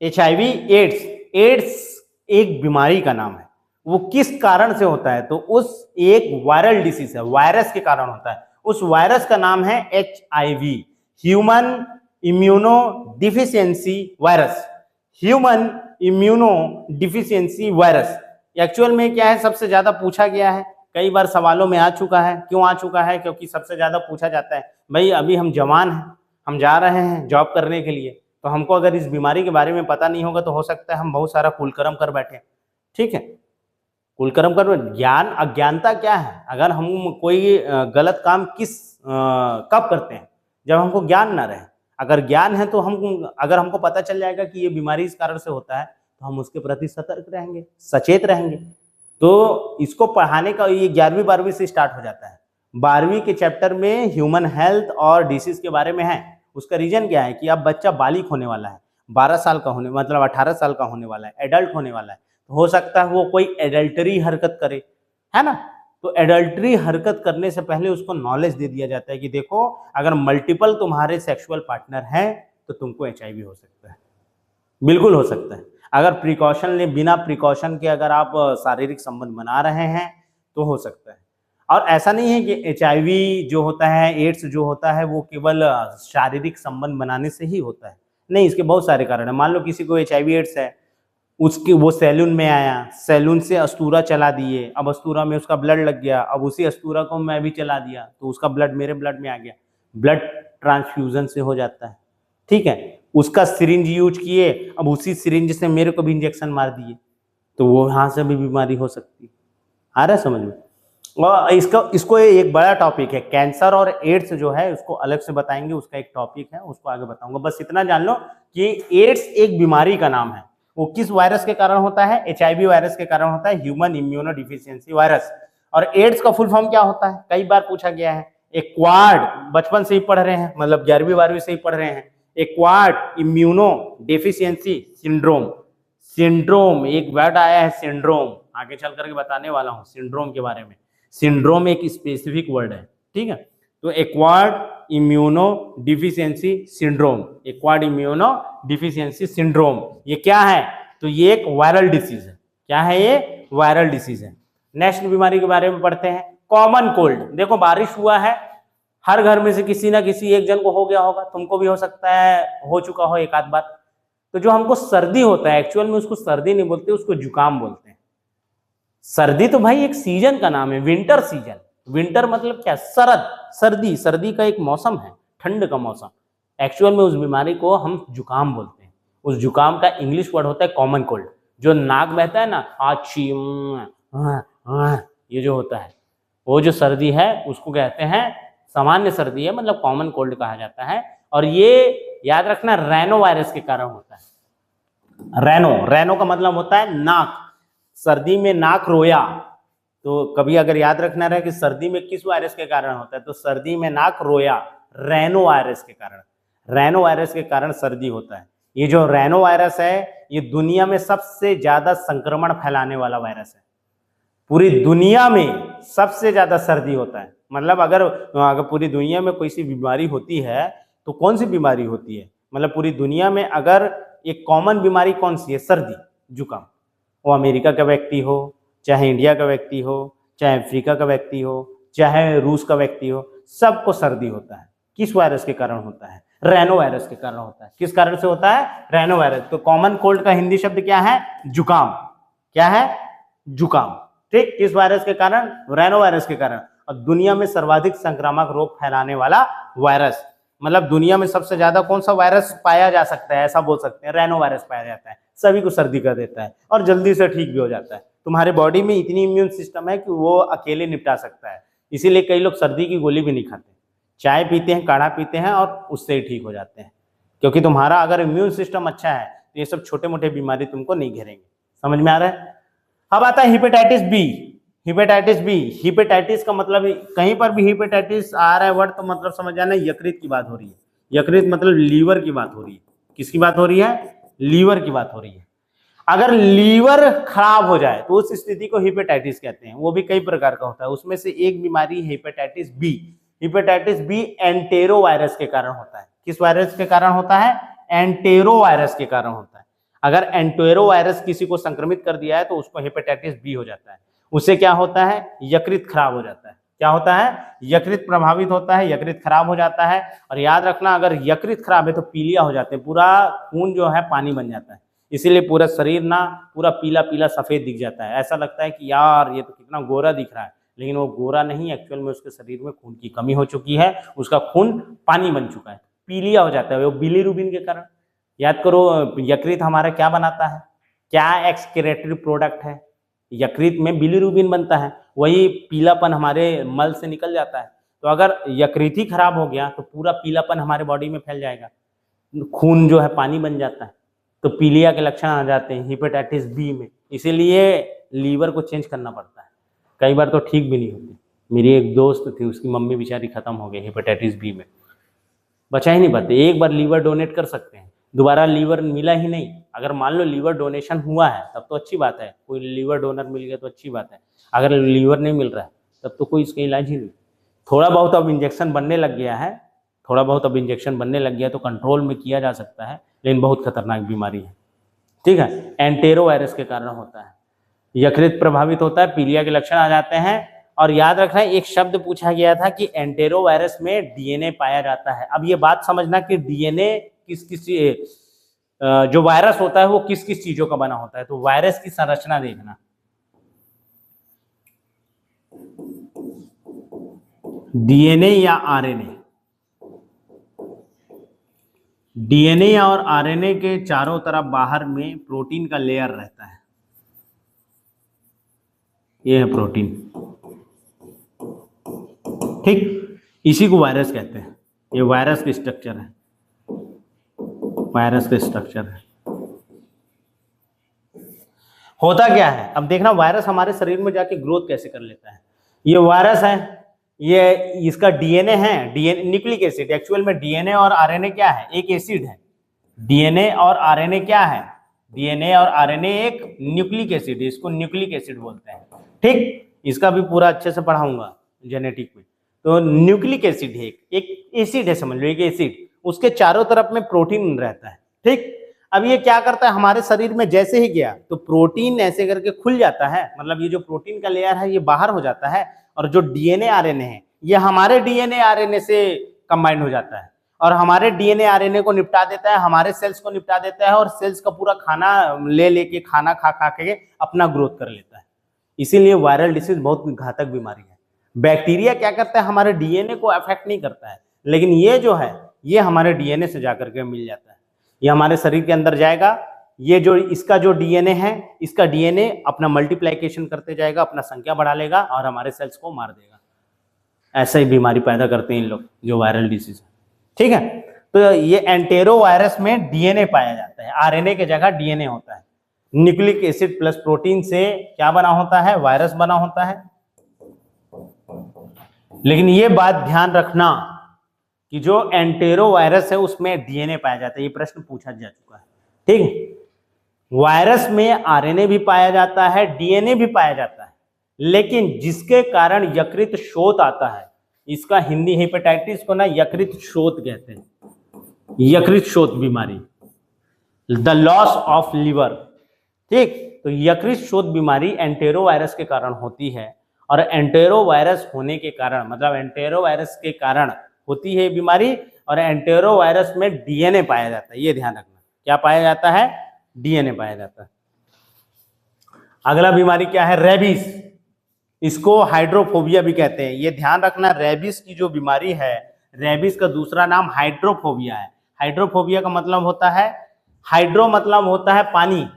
HIV एड्स, एड्स एक बीमारी का नाम है। वो किस कारण से होता है? तो उस एक वायरल डिसीज है, वायरस के कारण होता है। उस वायरस का नाम है HIV, human immuno deficiency virus. Human immuno deficiency virus actual में क्या है, सबसे ज्यादा पूछा गया है, कई बार सवालों में आ चुका है। क्यों आ चुका है? क्योंकि सबसे ज्यादा पूछा जाता है। भाई अभी हम जवान हैं, हम जा रहे हैं जॉब करने के लिए, तो हमको अगर इस बीमारी के बारे में पता नहीं होगा तो हो सकता है हम बहुत सारा कुलकर्म कर बैठे, ठीक है। कुलकर्म कर, ज्ञान अज्ञानता क्या है? अगर हम कोई गलत काम कब करते हैं? जब हमको ज्ञान ना रहे। अगर ज्ञान है तो अगर हमको पता चल जाएगा कि ये बीमारी इस कारण से होता है तो हम उसके प्रति सतर्क रहेंगे, सचेत रहेंगे। तो इसको पढ़ाने का ये 11वीं 12वीं से स्टार्ट हो जाता है। 12वीं के चैप्टर में ह्यूमन हेल्थ और डिसीज के बारे में है। उसका रीजन क्या है कि अब बच्चा बालिग होने वाला है, 12 साल का होने, मतलब 18 साल का होने वाला है, एडल्ट होने वाला है। हो सकता है वो कोई एडल्टरी हरकत करे, है ना। तो एडल्टरी हरकत करने से पहले उसको नॉलेज दे दिया जाता है कि देखो अगर मल्टीपल तुम्हारे सेक्सुअल पार्टनर हैं तो तुमको HIV हो सकता है, बिल्कुल हो सकता है। अगर प्रिकॉशन ले, बिना प्रिकॉशन के अगर आप शारीरिक संबंध बना रहे हैं तो हो सकता है। और ऐसा नहीं है कि HIV जो होता है, एड्स जो होता है वो केवल शारीरिक संबंध बनाने से ही होता है, नहीं, इसके बहुत सारे कारण है। मान लो किसी को HIV एड्स है, उसकी वो सैलून में आया, सैलून से अस्तूरा चला दिए, अब अस्तूरा में उसका ब्लड लग गया, अब उसी अस्तूरा को मैं भी चला दिया तो उसका ब्लड मेरे ब्लड में आ गया, ब्लड ट्रांसफ्यूजन से हो जाता है, ठीक है। उसका सिरिंज यूज किए, अब उसी सिरिंज से मेरे को भी इंजेक्शन मार दिए तो वो यहाँ से भी बीमारी हो सकती है। आ रहा है समझ में? और इसको एक बड़ा टॉपिक है, कैंसर और एड्स जो है उसको अलग से बताएंगे, उसका एक टॉपिक है, उसको आगे बताऊंगा। बस इतना जान लो कि एड्स एक बीमारी का नाम है। वो किस वायरस के कारण होता है? HIV वायरस के कारण होता है, ह्यूमन इम्यूनो डिफिशियंसी वायरस। और एड्स का फुल फॉर्म क्या होता है? कई बार पूछा गया है। एक्वायर्ड, बचपन से ही पढ़ रहे हैं, मतलब 11वीं 12वीं से ही पढ़ रहे हैं। Acquired immuno deficiency syndrome, syndrome एक वर्ड आया है सिंड्रोम, आगे चल करके बताने वाला हूं सिंड्रोम के बारे में। सिंड्रोम एक स्पेसिफिक वर्ड है, ठीक है। तो acquired immuno deficiency syndrome, acquired immuno deficiency syndrome ये क्या है? तो ये एक वायरल डिसीज है। क्या है ये? वायरल डिसीज है। नेक्स्ट बीमारी के बारे में पढ़ते हैं, कॉमन कोल्ड। देखो बारिश हुआ है, हर घर में से किसी ना किसी एक जन को हो गया होगा, तुमको भी हो सकता है हो चुका हो एक आध बार। तो जो हमको सर्दी होता है, एक्चुअल में उसको सर्दी नहीं बोलते, उसको जुकाम बोलते हैं। सर्दी तो भाई एक सीजन का नाम है, विंटर सीजन। विंटर मतलब क्या? सरद, सर्दी, सर्दी का एक मौसम है, ठंड का मौसम। एक्चुअल में उस बीमारी को हम जुकाम बोलते हैं। उस जुकाम का इंग्लिश वर्ड होता है कॉमन कोल्ड। जो नाक बहता है ना, आछी ये जो होता है, वो जो सर्दी है उसको कहते हैं सामान्य सर्दी है, मतलब कॉमन कोल्ड कहा जाता है। और ये याद रखना रैनो वायरस के कारण होता है। रैनो का मतलब होता है नाक, सर्दी में नाक रोया। तो कभी अगर याद रखना रहे कि सर्दी में किस वायरस के कारण होता है, तो सर्दी में नाक रोया रैनो वायरस के कारण, रैनो वायरस के कारण सर्दी होता है। ये जो रैनो वायरस है ये दुनिया में सबसे ज्यादा संक्रमण फैलाने वाला वायरस है। पूरी दुनिया में सबसे ज्यादा सर्दी होता है। मतलब अगर पूरी दुनिया में कोई सी बीमारी होती है तो कौन सी बीमारी होती है? मतलब पूरी दुनिया में अगर एक कॉमन बीमारी कौन सी है? सर्दी, जुकाम। वो अमेरिका का व्यक्ति हो, चाहे इंडिया का व्यक्ति हो, चाहे अफ्रीका का व्यक्ति हो, चाहे रूस का व्यक्ति हो, सबको सर्दी होता है। किस वायरस के कारण होता है? रैनो वायरस के कारण होता है। किस कारण से होता है? रैनो वायरस। तो कॉमन कोल्ड का हिंदी शब्द क्या है? जुकाम। क्या है? जुकाम। ठीक, किस वायरस के कारण? रैनो वायरस के कारण। और दुनिया में सर्वाधिक संक्रामक रोग फैलाने वाला वायरस, मतलब दुनिया में सबसे ज्यादा कौन सा वायरस पाया जा सकता है? ऐसा बोल सकते हैं, रैनो वायरस पाया जाता है। सभी को सर्दी कर देता है और जल्दी से ठीक भी हो जाता है। तुम्हारे बॉडी में इतनी इम्यून सिस्टम है कि वो अकेले निपटा सकता है। इसीलिए कई लोग सर्दी की गोली भी नहीं खाते, चाय पीते हैं, काढ़ा पीते हैं और उससे ही ठीक हो जाते हैं। क्योंकि तुम्हारा अगर इम्यून सिस्टम अच्छा है तो ये सब छोटे मोटे बीमारी तुमको नहीं घेरेंगे। समझ में आ रहा है? अब आता है hepatitis B. Hepatitis B, hepatitis का मतलब कहीं पर भी हिपेटाइटिस आ रहा है वर्ड तो मतलब समझ जाना यकृत की बात हो रही है। यकृत मतलब लीवर की बात हो रही है। किसकी बात हो रही है? लीवर की बात हो रही है। अगर लीवर खराब हो जाए तो उस स्थिति को हेपेटाइटिस कहते हैं। वो भी कई प्रकार का होता है, उसमें से एक बीमारी hepatitis B. Hepatitis B entero virus के कारण होता है। किस वायरस के कारण होता है? एंटेरो वायरस के कारण होता है। अगर एंटेरो वायरस किसी को संक्रमित कर दिया है तो उसको हेपेटाइटिस बी हो जाता है। उससे क्या होता है? यकृत खराब हो जाता है। क्या होता है? यकृत प्रभावित होता है, यकृत खराब हो जाता है। और याद रखना, अगर यकृत खराब है तो पीलिया हो जाते हैं, पूरा खून जो है पानी बन जाता है। इसीलिए पूरा शरीर ना पूरा पीला पीला सफेद दिख जाता है। ऐसा लगता है कि यार ये तो कितना गोरा दिख रहा है, लेकिन वो गोरा नहीं, एक्चुअल में उसके शरीर में खून की कमी हो चुकी है, उसका खून पानी बन चुका है, पीलिया हो जाता है वो बिलीरुबिन के कारण। याद करो, यकृत हमारा क्या बनाता है? क्या एक्सक्रीटरी प्रोडक्ट है? यकृत में बिलीरुबिन बनता है, वही पीलापन हमारे मल से निकल जाता है। तो अगर यकृत ही खराब हो गया तो पूरा पीलापन हमारे बॉडी में फैल जाएगा, खून जो है पानी बन जाता है, तो पीलिया के लक्षण आ जाते हैं हेपेटाइटिस बी में। इसीलिए लीवर को चेंज करना पड़ता है। कई बार तो ठीक भी नहीं होती। मेरी एक दोस्त थी, उसकी मम्मी बेचारी खत्म हो गई हेपेटाइटिस बी में, बचा ही नहीं पाते। एक बार लीवर डोनेट कर सकते हैं, दोबारा लीवर मिला ही नहीं। अगर मान लो लीवर डोनेशन हुआ है तब तो अच्छी बात है, कोई लीवर डोनर मिल गया तो अच्छी बात है। अगर लीवर नहीं मिल रहा है तब तो कोई इसका इलाज ही नहीं। थोड़ा बहुत अब इंजेक्शन बनने लग गया है, थोड़ा बहुत अब इंजेक्शन बनने लग गया तो कंट्रोल में किया जा सकता है, लेकिन बहुत खतरनाक बीमारी है। ठीक है, एंटेरो वायरस के कारण होता है, यकृत प्रभावित होता है, पीलिया के लक्षण आ जाते हैं। और याद रखना, एक शब्द पूछा गया था कि एंटेरो वायरस में डीएनए पाया जाता है। अब ये बात समझना कि डीएनए किस किस जो वायरस होता है वो किस किस चीजों का बना होता है। तो वायरस की संरचना देखना, डीएनए या आरएनए। डीएनए और आरएनए के चारों तरफ बाहर में प्रोटीन का लेयर रहता है, ये है प्रोटीन। ठीक, इसी को वायरस कहते हैं। ये वायरस का स्ट्रक्चर है, वायरस का स्ट्रक्चर है। होता क्या है अब देखना, वायरस हमारे शरीर में जाके ग्रोथ कैसे कर लेता है। ये वायरस है, ये इसका डीएनए है, डीएनए न्यूक्लिक एसिड। एक्चुअल में डीएनए और आरएनए क्या है? एक एसिड है। डीएनए और आरएनए क्या है? डीएनए और आरएनए एक न्यूक्लिक एसिड है, इसको न्यूक्लिक एसिड बोलते हैं। ठीक, इसका भी पूरा अच्छे से पढ़ाऊंगा जेनेटिक में। तो न्यूक्लिक एसिड है, एक एसिड है, समझ लो एक एसिड, उसके चारों तरफ में प्रोटीन रहता है। ठीक, अब ये क्या करता है, हमारे शरीर में जैसे ही गया तो प्रोटीन ऐसे करके खुल जाता है, मतलब ये जो प्रोटीन का लेयर है ये बाहर हो जाता है, और जो डीएनए आरएनए है ये हमारे डीएनए आरएनए से कंबाइंड हो जाता है, और हमारे डीएनए आरएनए को निपटा देता है, हमारे सेल्स को निपटा देता है, और सेल्स का पूरा खाना ले लेके, खाना खा खा के अपना ग्रोथ कर लेता है। इसीलिए वायरल डिसीज बहुत घातक बीमारी है। बैक्टीरिया क्या करता है, हमारे डीएनए को अफेक्ट नहीं करता है, लेकिन ये जो है ये हमारे डीएनए से जाकर के मिल जाता है। ये हमारे शरीर के अंदर जाएगा, ये जो इसका जो डीएनए है, इसका डीएनए अपना मल्टीप्लिकेशन करते जाएगा, अपना संख्या बढ़ा लेगा और हमारे सेल्स को मार देगा। ऐसा ही बीमारी पैदा करते हैं इन लोग जो वायरल डिसीज है। ठीक है, तो ये एंटेरो वायरस में डीएनए पाया जाता है, आरएनए के जगह डीएनए होता है। न्यूक्लिक एसिड प्लस प्रोटीन से क्या बना होता है? वायरस बना होता है। लेकिन ये बात ध्यान रखना कि जो एंटेरो वायरस है उसमें डीएनए पाया जाता है, ये प्रश्न पूछा जा चुका है। ठीक है, वायरस में आरएनए भी पाया जाता है, डीएनए भी पाया जाता है, लेकिन जिसके कारण यकृत शोथ आता है, इसका हिंदी हेपेटाइटिस को ना यकृत शोथ कहते हैं, यकृत शोथ बीमारी, द लॉस ऑफ लिवर। ठीक, तो यकृत शोथ बीमारी एंटेरो वायरस के कारण होती है, और एंटेरो वायरस होने के कारण, मतलब एंटेरो वायरस के कारण होती है बीमारी, और एंटेरो वायरस में डीएनए पाया जाता है। ये ध्यान रखना, क्या पाया जाता है? डीएनए पाया जाता है। अगला बीमारी क्या है? रेबीज। इसको हाइड्रोफोबिया भी कहते हैं। ये ध्यान रखना, रेबीज की जो बीमारी है, रेबीज का दूसरा नाम हाइड्रोफोबिया है। हाइड्रोफोबिया का मतलब होता है, हाइड्रो मतलब होता है पानी,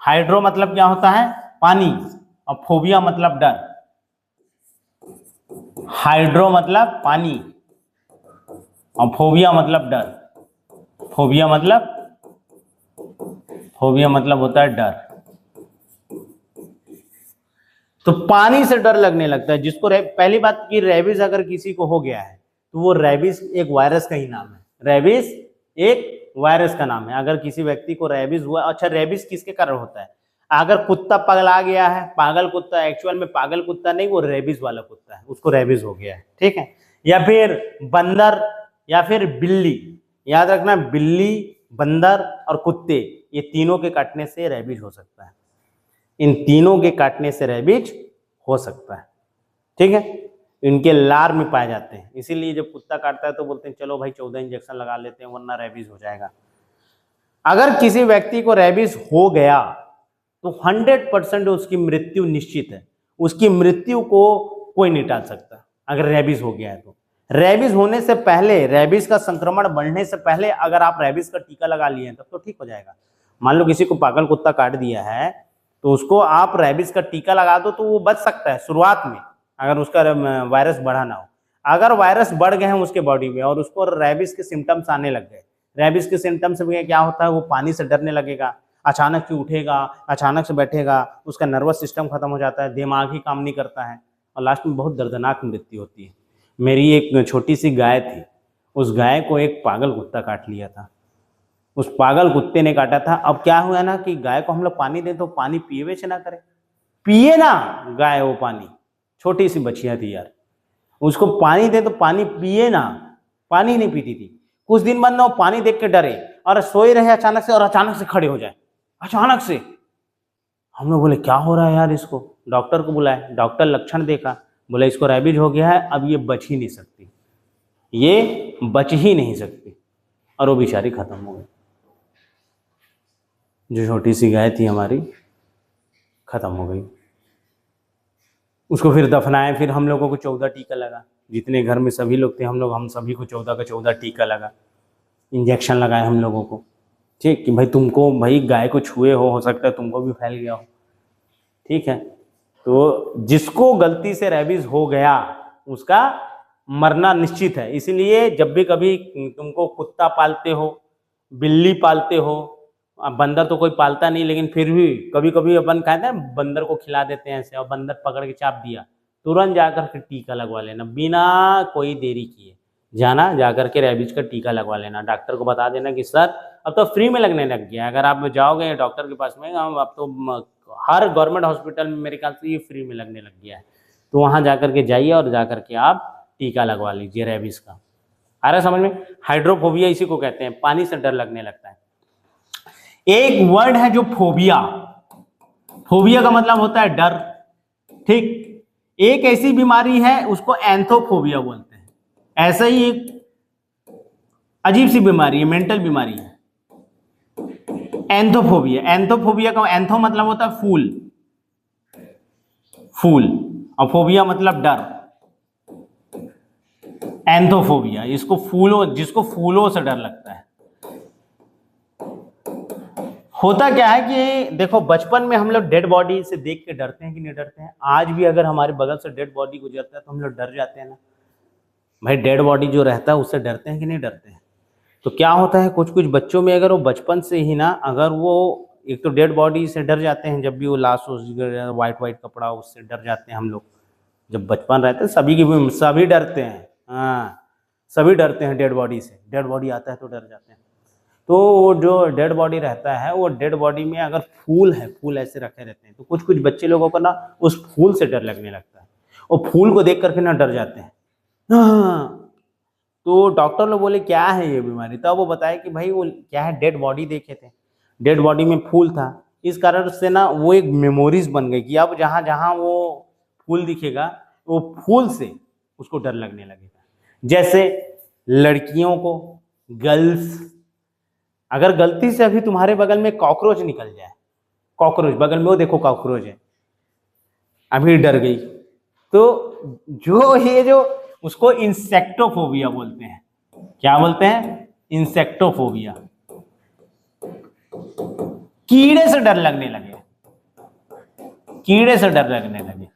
हाइड्रो मतलब क्या होता है? पानी, और फोबिया मतलब डर। हाइड्रो मतलब पानी और फोबिया मतलब डर। फोबिया मतलब होता है डर। तो पानी से डर लगने लगता है जिसको पहली बात की रेबीज अगर किसी को हो गया है तो वो रेबीज एक वायरस का ही नाम है, रेबिस एक वायरस का नाम है। अगर किसी व्यक्ति को रेबिस हुआ, अच्छा रेबिस किसके कारण होता है? अगर कुत्ता पगला गया है, पागल कुत्ता, एक्चुअल में पागल कुत्ता नहीं, वो रेबिस वाला कुत्ता है, उसको रेबिस हो गया है, ठीक है। या फिर बंदर या फिर बिल्ली, याद रखना बिल्ली, बंदर और कुत्ते, ये तीनों के काटने से रेबिस हो सकता है। इन तीनों के काटने से रेबिस हो सकता है, ठीक है। इनके लार में पाए जाते हैं, इसीलिए जब कुत्ता काटता है तो बोलते हैं चलो भाई 14 इंजेक्शन लगा लेते हैं वरना रेबिस हो जाएगा। अगर किसी व्यक्ति को रेबिस हो गया तो 100% उसकी मृत्यु निश्चित है। उसकी मृत्यु को कोई नहीं टाल सकता अगर रेबिस हो गया है तो। रेबिस होने से पहले, रेबिस का संक्रमण बढ़ने से पहले अगर आप रेबिस का टीका लगा लिए हैं तब तो ठीक हो जाएगा। मान लो किसी को पागल कुत्ता काट दिया है तो उसको आप रेबिस का टीका लगा दो तो वो बच सकता है शुरुआत में, अगर उसका वायरस बढ़ा ना हो। अगर वायरस बढ़ गए हैं उसके बॉडी में और उसको रेबिस के सिम्टम्स आने लग गए, रेबिस के सिम्टम्स में क्या होता है, वो पानी से डरने लगेगा, अचानक से उठेगा, अचानक से बैठेगा, उसका नर्वस सिस्टम खत्म हो जाता है, दिमाग ही काम नहीं करता है और लास्ट में बहुत दर्दनाक मृत्यु होती है। मेरी एक छोटी सी गाय थी, उस गाय को एक पागल कुत्ता काट लिया था। उस पागल कुत्ते ने काटा था। अब क्या हुआ ना कि गाय को हम लोग पानी दें तो पानी पिए वे ना करे, पिए ना गाय वो पानी, छोटी सी बच्चियां थी यार, उसको पानी दे तो पानी पिए ना, पानी नहीं पीती थी। कुछ दिन बाद ना वो पानी देख के डरे और सोए रहे अचानक से, और अचानक से खड़े हो जाए, अचानक से। हम लोग बोले क्या हो रहा है यार इसको, डॉक्टर को बुलाए, डॉक्टर लक्षण देखा, बोले इसको रेबीज हो गया है, अब ये बच ही नहीं सकती, ये बच ही नहीं सकती, और वो बेचारी खत्म हो गई। जो छोटी सी गाय थी हमारी खत्म हो गई। उसको फिर दफनाए, फिर हम लोगों को 14 टीका लगा, जितने घर में सभी लोग थे हम सभी को 14 का 14 टीका लगा, इंजेक्शन लगाए हम लोगों को, ठीक कि भाई तुमको, भाई गाय को छुए हो सकता है तुमको भी फैल गया हो, ठीक है। तो जिसको गलती से रेबीज हो गया उसका मरना निश्चित है। इसीलिए जब भी कभी तुमको कुत्ता पालते हो, बिल्ली पालते हो, अब बंदर तो कोई पालता नहीं लेकिन फिर भी कभी कभी अपन कहते हैं बंदर को खिला देते हैं ऐसे, और बंदर पकड़ के चाप दिया, तुरंत जाकर के टीका लगवा लेना, बिना कोई देरी किए जाना, जाकर के रेबीज का टीका लगवा लेना। डॉक्टर को बता देना कि सर अब तो फ्री में लगने लग गया है, अगर आप जाओगे डॉक्टर के पास में, अब तो हर गवर्नमेंट हॉस्पिटल में मेरे ख्याल से ये फ्री में लगने लग गया है, तो वहाँ जाकर के जाइए और जाकर के आप टीका लगवा लीजिए रेबीज का। आ रहा है समझ में? हाइड्रोफोबिया इसी को कहते हैं, पानी से डर लगने लगता है। एक वर्ड है जो फोबिया, फोबिया का मतलब होता है डर, ठीक। एक ऐसी बीमारी है उसको एंथोफोबिया बोलते हैं, ऐसा ही एक अजीब सी बीमारी है, मेंटल बीमारी है एंथोफोबिया। एंथोफोबिया का एंथो मतलब होता है फूल, फूल, और फोबिया मतलब डर, एंथोफोबिया। इसको फूलों, जिसको फूलों से डर लगता है। होता क्या है कि देखो बचपन में हम लोग डेड बॉडी से देख के डरते हैं कि नहीं डरते हैं? आज भी अगर हमारे बगल से डेड बॉडी गुजरता है तो हम लोग डर जाते हैं ना भाई, डेड बॉडी जो रहता है उससे डरते हैं कि नहीं डरते हैं? तो क्या होता है कुछ कुछ बच्चों में, अगर वो बचपन से ही ना, अगर वो एक तो डेड बॉडी से डर जाते हैं, जब भी वो लाश वाइट वाइट कपड़ा उससे डर जाते हैं हम लोग, जब बचपन रहते हैं सभी डरते हैं, हाँ सभी डरते हैं डेड बॉडी से, डेड बॉडी आता है तो डर जाते हैं। तो वो जो डेड बॉडी रहता है, वो डेड बॉडी में अगर फूल है, फूल ऐसे रखे रहते हैं, तो कुछ कुछ बच्चे लोगों को ना उस फूल से डर लगने लगता है, और फूल को देख करके ना डर जाते हैं। हाँ, तो डॉक्टर लोग बोले क्या है ये बीमारी, तब वो बताया कि भाई वो क्या है, डेड बॉडी देखे थे, डेड बॉडी में फूल था, इस कारण से ना वो एक मेमोरीज बन गई कि अब जहाँ जहाँ वो फूल दिखेगा वो फूल से उसको डर लगने लगेगा। जैसे लड़कियों को, गर्ल्स, अगर गलती से अभी तुम्हारे बगल में कॉकरोच निकल जाए, कॉकरोच बगल में, वो देखो कॉकरोच है, अभी डर गई, तो जो उसको इंसेक्टोफोबिया बोलते हैं। क्या बोलते हैं? इंसेक्टोफोबिया। कीड़े से डर लगने लगे, कीड़े से डर लगने लगे।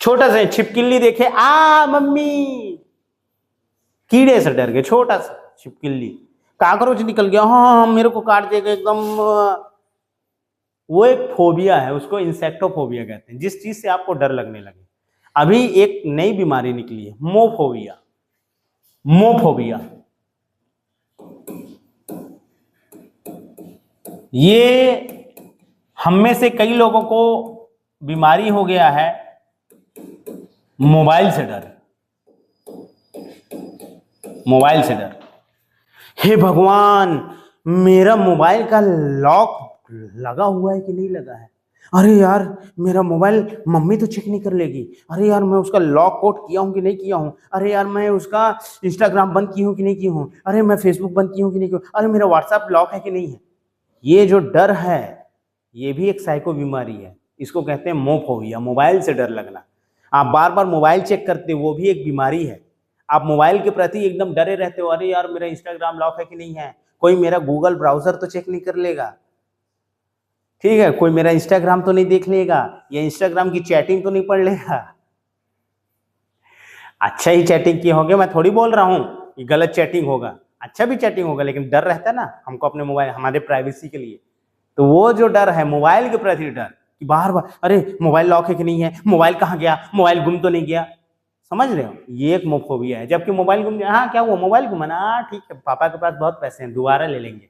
छोटा सा छिपकली देखे, आ मम्मी, कीड़े से डर गए, छोटा सा छिपकली, काकरोच निकल गया, हाँ मेरे को काट देगा एकदम, वो एक फोबिया है, उसको इंसेक्टोफोबिया कहते हैं, जिस चीज से आपको डर लगने लगे। अभी एक नई बीमारी निकली है, मोफोबिया। मोफोबिया। ये हम में से कई लोगों को बीमारी हो गया है मोबाइल से डर। मोबाइल से डर, हे भगवान मेरा मोबाइल का लॉक लगा हुआ है कि नहीं लगा है, अरे यार मेरा मोबाइल मम्मी तो चेक नहीं कर लेगी, अरे यार मैं उसका लॉक कोड किया हूं कि नहीं किया हूं, अरे यार मैं उसका इंस्टाग्राम बंद की हूं कि नहीं की हूं, अरे मैं फेसबुक बंद की हूं कि नहीं की हूं, अरे मेरा व्हाट्सएप लॉक है कि नहीं है। ये जो डर है ये भी एक साइको बीमारी है, इसको कहते हैं मोफोबिया, मोबाइल से डर लगना। आप बार बार मोबाइल चेक करते हो वो भी एक बीमारी है। आप मोबाइल के प्रति एकदम डरे रहते हो, अरे यार मेरा इंस्टाग्राम लॉक है कि नहीं है, कोई मेरा गूगल ब्राउजर तो चेक नहीं कर लेगा, ठीक है, कोई मेरा इंस्टाग्राम तो नहीं देख लेगा, या इंस्टाग्राम की चैटिंग तो नहीं पढ़ लेगा। अच्छा ही चैटिंग किए होंगे, मैं थोड़ी बोल रहा हूं कि गलत चैटिंग होगा, अच्छा भी चैटिंग होगा, लेकिन डर रहता है ना हमको अपने मोबाइल, हमारे प्राइवेसी के लिए। तो वो जो डर है मोबाइल के प्रति डर कि बार बार अरे मोबाइल लॉक है कि नहीं है, मोबाइल कहाँ गया, मोबाइल गुम तो नहीं गया, समझ रहे हो, ये एक मोफोबिया है। जबकि मोबाइल गुम गया, हाँ क्या हुआ मोबाइल गुमा ना, ठीक है पापा के पास बहुत पैसे हैं दोबारा ले लेंगे,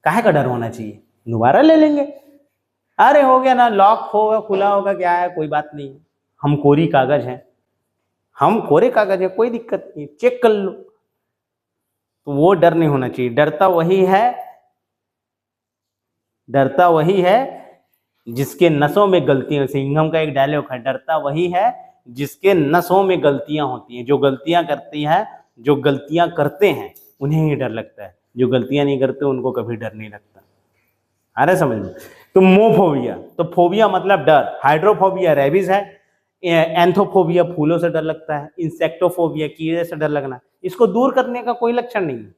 काहे का डर होना चाहिए, दोबारा ले लेंगे, अरे हो गया ना, लॉक होगा खुला होगा क्या है, कोई बात नहीं, हम कोरी कागज हैं, हम कोरे कागज है, कोई दिक्कत नहीं, चेक कर लो। तो वो डर नहीं होना चाहिए। डरता वही है जिसके नसों में गलतियां, सिंघम का एक डायलॉग है, डरता वही है जिसके नसों में गलतियां होती हैं। जो गलतियां करती है, जो गलतियां करते हैं उन्हें ही डर लगता है, जो गलतियां नहीं करते उनको कभी डर नहीं लगता। अरे समझ में। तो मोफोबिया, तो फोबिया मतलब डर। हाइड्रोफोबिया रेबीज है, एंथोफोबिया फूलों से डर लगता है, इंसेक्टोफोबिया कीड़े से डर लगना। इसको दूर करने का कोई लक्षण नहीं है,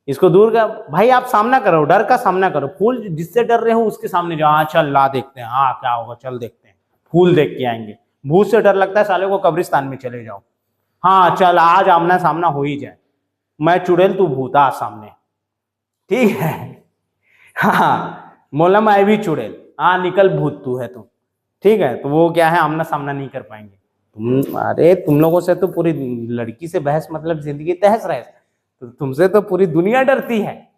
इसको दूर का भाई आप सामना करो, डर का सामना करो। फूल जिससे डर रहे हो उसके सामने जाओ, हाँ चल ला देखते हैं, हाँ क्या होगा चल देखते हैं, फूल देख के आएंगे। भूत से डर लगता है, साले को कब्रिस्तान में चले जाओ, हाँ चल आज आमना सामना हो ही जाए, मैं चुड़ैल तू भूत आ सामने, ठीक है, हाँ मोला मैं भी चुड़ैल, हाँ निकल भूत तू है तो, ठीक है। तो वो क्या है, आमना सामना नहीं कर पाएंगे। अरे तुम लोगों से तो पूरी लड़की से बहस मतलब जिंदगी तहस रहे, तो तुमसे तो पूरी दुनिया डरती है,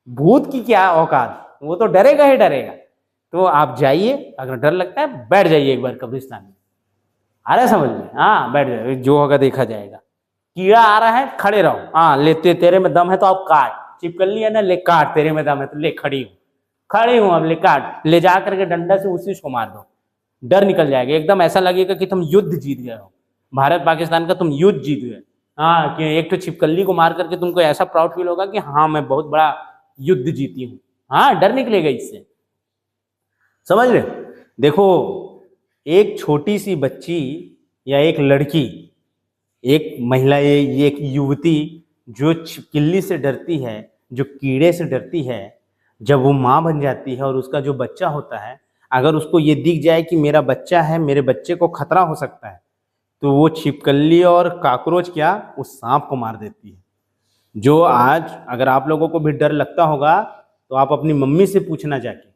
भूत की क्या औकात, वो तो डरेगा ही डरेगा। तो आप जाइए, अगर डर लगता है बैठ जाइए एक बार कब्रिस्तान में, अरे समझ में, हाँ बैठ जाइए, जो होगा देखा जाएगा। कीड़ा आ रहा है खड़े रहो, हाँ लेते तेरे में दम है तो आप काट, चिपकल लिया ना ले काट, तेरे में दम है तो ले खड़ी हूं अब ले काट, ले जा करके डंडा से उसी को मार दो, डर निकल जाएगा, एकदम ऐसा लगेगा कि तुम युद्ध जीत गए हो, भारत पाकिस्तान का तुम युद्ध जीत गए। हाँ कि एक तो छिपकली को मार करके तुमको ऐसा प्राउड फील होगा कि हाँ मैं बहुत बड़ा युद्ध जीती हूँ, हाँ डर निकलेगा इससे, समझ रहे। देखो एक छोटी सी बच्ची या एक लड़की, एक महिला, एक युवती जो छिपकली से डरती है, जो कीड़े से डरती है, जब वो माँ बन जाती है और उसका जो बच्चा होता है, अगर उसको ये दिख जाए कि मेरा बच्चा है, मेरे बच्चे को खतरा हो सकता है, तो वो छिपकली और काकरोच क्या उस सांप को मार देती है। जो आज अगर आप लोगों को भी डर लगता होगा तो आप अपनी मम्मी से पूछना जाके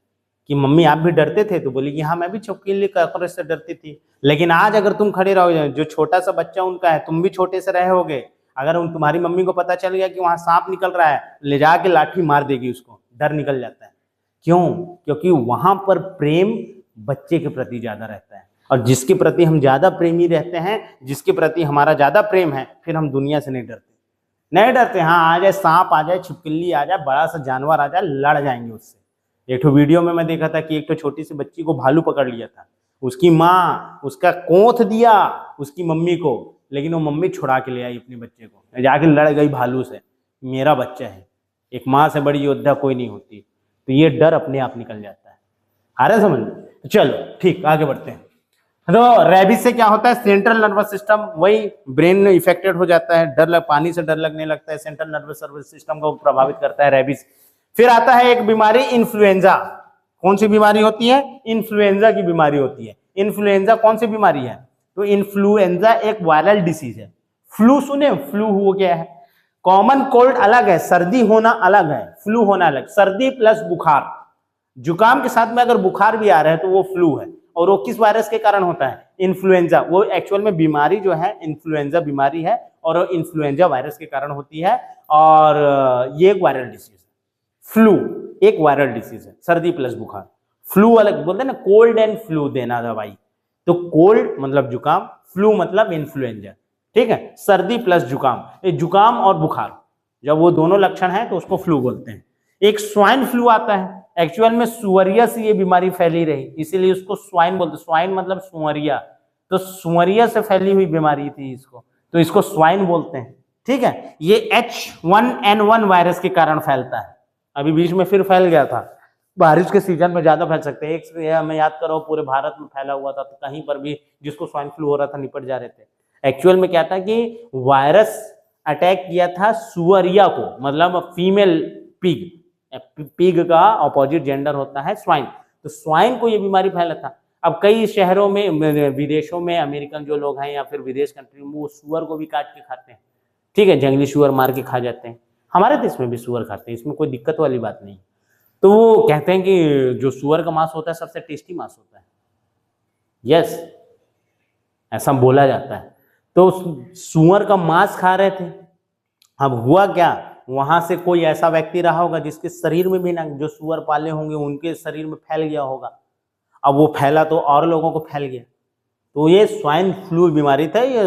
कि मम्मी आप भी डरते थे, तो बोली कि हाँ मैं भी छिपकली काकरोच से डरती थी। लेकिन आज अगर तुम खड़े रहो, जो छोटा सा बच्चा उनका है, तुम भी छोटे से रहे होगे, अगर उन तुम्हारी मम्मी को पता चल गया कि वहां सांप निकल रहा है, ले जाके लाठी मार देगी उसको, डर निकल जाता है। क्यों? क्योंकि वहां पर प्रेम बच्चे के प्रति ज्यादा रहता है, और जिसके प्रति हम ज्यादा प्रेमी रहते हैं, जिसके प्रति हमारा ज्यादा प्रेम है, फिर हम दुनिया से नहीं डरते। हाँ आ जाए सांप, आ जाए छिपकली, आ जाए बड़ा सा जानवर, आ जाए, लड़ जाएंगे उससे। एक वीडियो में मैं देखा था कि एक छोटी सी बच्ची को भालू पकड़ लिया था, उसकी माँ उसका कोंथ दिया उसकी मम्मी को, लेकिन वो मम्मी छुड़ा के ले आई अपने बच्चे को, जाके लड़ गई भालू से, मेरा बच्चा है। एक माँ से बड़ी योद्धा कोई नहीं होती। तो ये डर अपने आप निकल जाता है, आ रहा है समझ में। तो चलो ठीक आगे बढ़ते हैं। तो रेबीज से क्या होता है, सेंट्रल नर्वस सिस्टम, वही ब्रेन इफेक्टेड हो जाता है, पानी से डर लगने लगता है, सेंट्रल नर्वस सिस्टम को प्रभावित करता है रेबीज। फिर आता है एक बीमारी इन्फ्लुएंजा। कौन सी बीमारी होती है? इन्फ्लुएंजा की बीमारी होती है। इन्फ्लुएंजा कौन सी बीमारी है? तो इन्फ्लुएंजा एक वायरल डिसीज है। फ्लू सुने, फ्लू हो गया है। कॉमन कोल्ड अलग है, सर्दी होना अलग है, फ्लू होना अलग। सर्दी प्लस बुखार, जुकाम के साथ में अगर बुखार भी आ रहा है तो वो फ्लू है। और वो किस वायरस के कारण होता है? इन्फ्लुएंजा। वो एक्चुअल में बीमारी जो है इन्फ्लुएंजा बीमारी है, और इन्फ्लुएंजा वायरस के कारण होती है। और ये एक वायरल डिसीज है। फ्लू एक वायरल डिसीज है, सर्दी प्लस बुखार। फ्लू अलग बोलते हैं ना, कोल्ड एंड फ्लू देना दवाई, तो कोल्ड मतलब जुकाम, फ्लू मतलब इन्फ्लुएंजा, ठीक है। सर्दी प्लस जुकाम, ये जुकाम और बुखार जब वो दोनों लक्षण है तो उसको फ्लू बोलते हैं। एक स्वाइन फ्लू आता है, एक्चुअल में सुअरिया से ये बीमारी फैली रही, इसीलिए उसको स्वाइन बोलते। स्वाइन मतलब सुअरिया, तो सुअरिया से फैली हुई बीमारी थी इसको, तो इसको स्वाइन बोलते हैं, ठीक है। ये H1N1 वायरस के कारण फैलता है, अभी बीच में फिर फैल गया था, बारिश के सीजन में ज्यादा फैल सकते हैं। एक मैं याद कर रहा हूँ पूरे भारत में फैला हुआ था, तो कहीं पर भी जिसको स्वाइन फ्लू हो रहा था निपट जा रहे थे। एक्चुअल में क्या था कि वायरस अटैक किया था सुअरिया को, मतलब फीमेल पिग, पिग का ऑपोजिट जेंडर होता है स्वाइन, तो स्वाइन को ये बीमारी फैला था। अब कई शहरों में, विदेशों में अमेरिकन जो लोग हैं या फिर विदेश कंट्री में, वो सुअर को भी काट के खाते हैं, ठीक है, जंगली सुअर मार के खा जाते हैं। हमारे देश में भी सुअर खाते हैं, इसमें कोई दिक्कत वाली बात नहीं। तो वो कहते हैं कि जो सुअर का मांस होता है सबसे टेस्टी मांस होता है, यस, ऐसा बोला जाता है। तो सुअर का मांस खा रहे थे। अब हुआ क्या, वहां से कोई ऐसा व्यक्ति रहा होगा जिसके शरीर में भी ना, जो सुअर पाले होंगे उनके शरीर में फैल गया होगा। अब वो फैला तो और लोगों को फैल गया, तो ये स्वाइन फ्लू बीमारी था, ये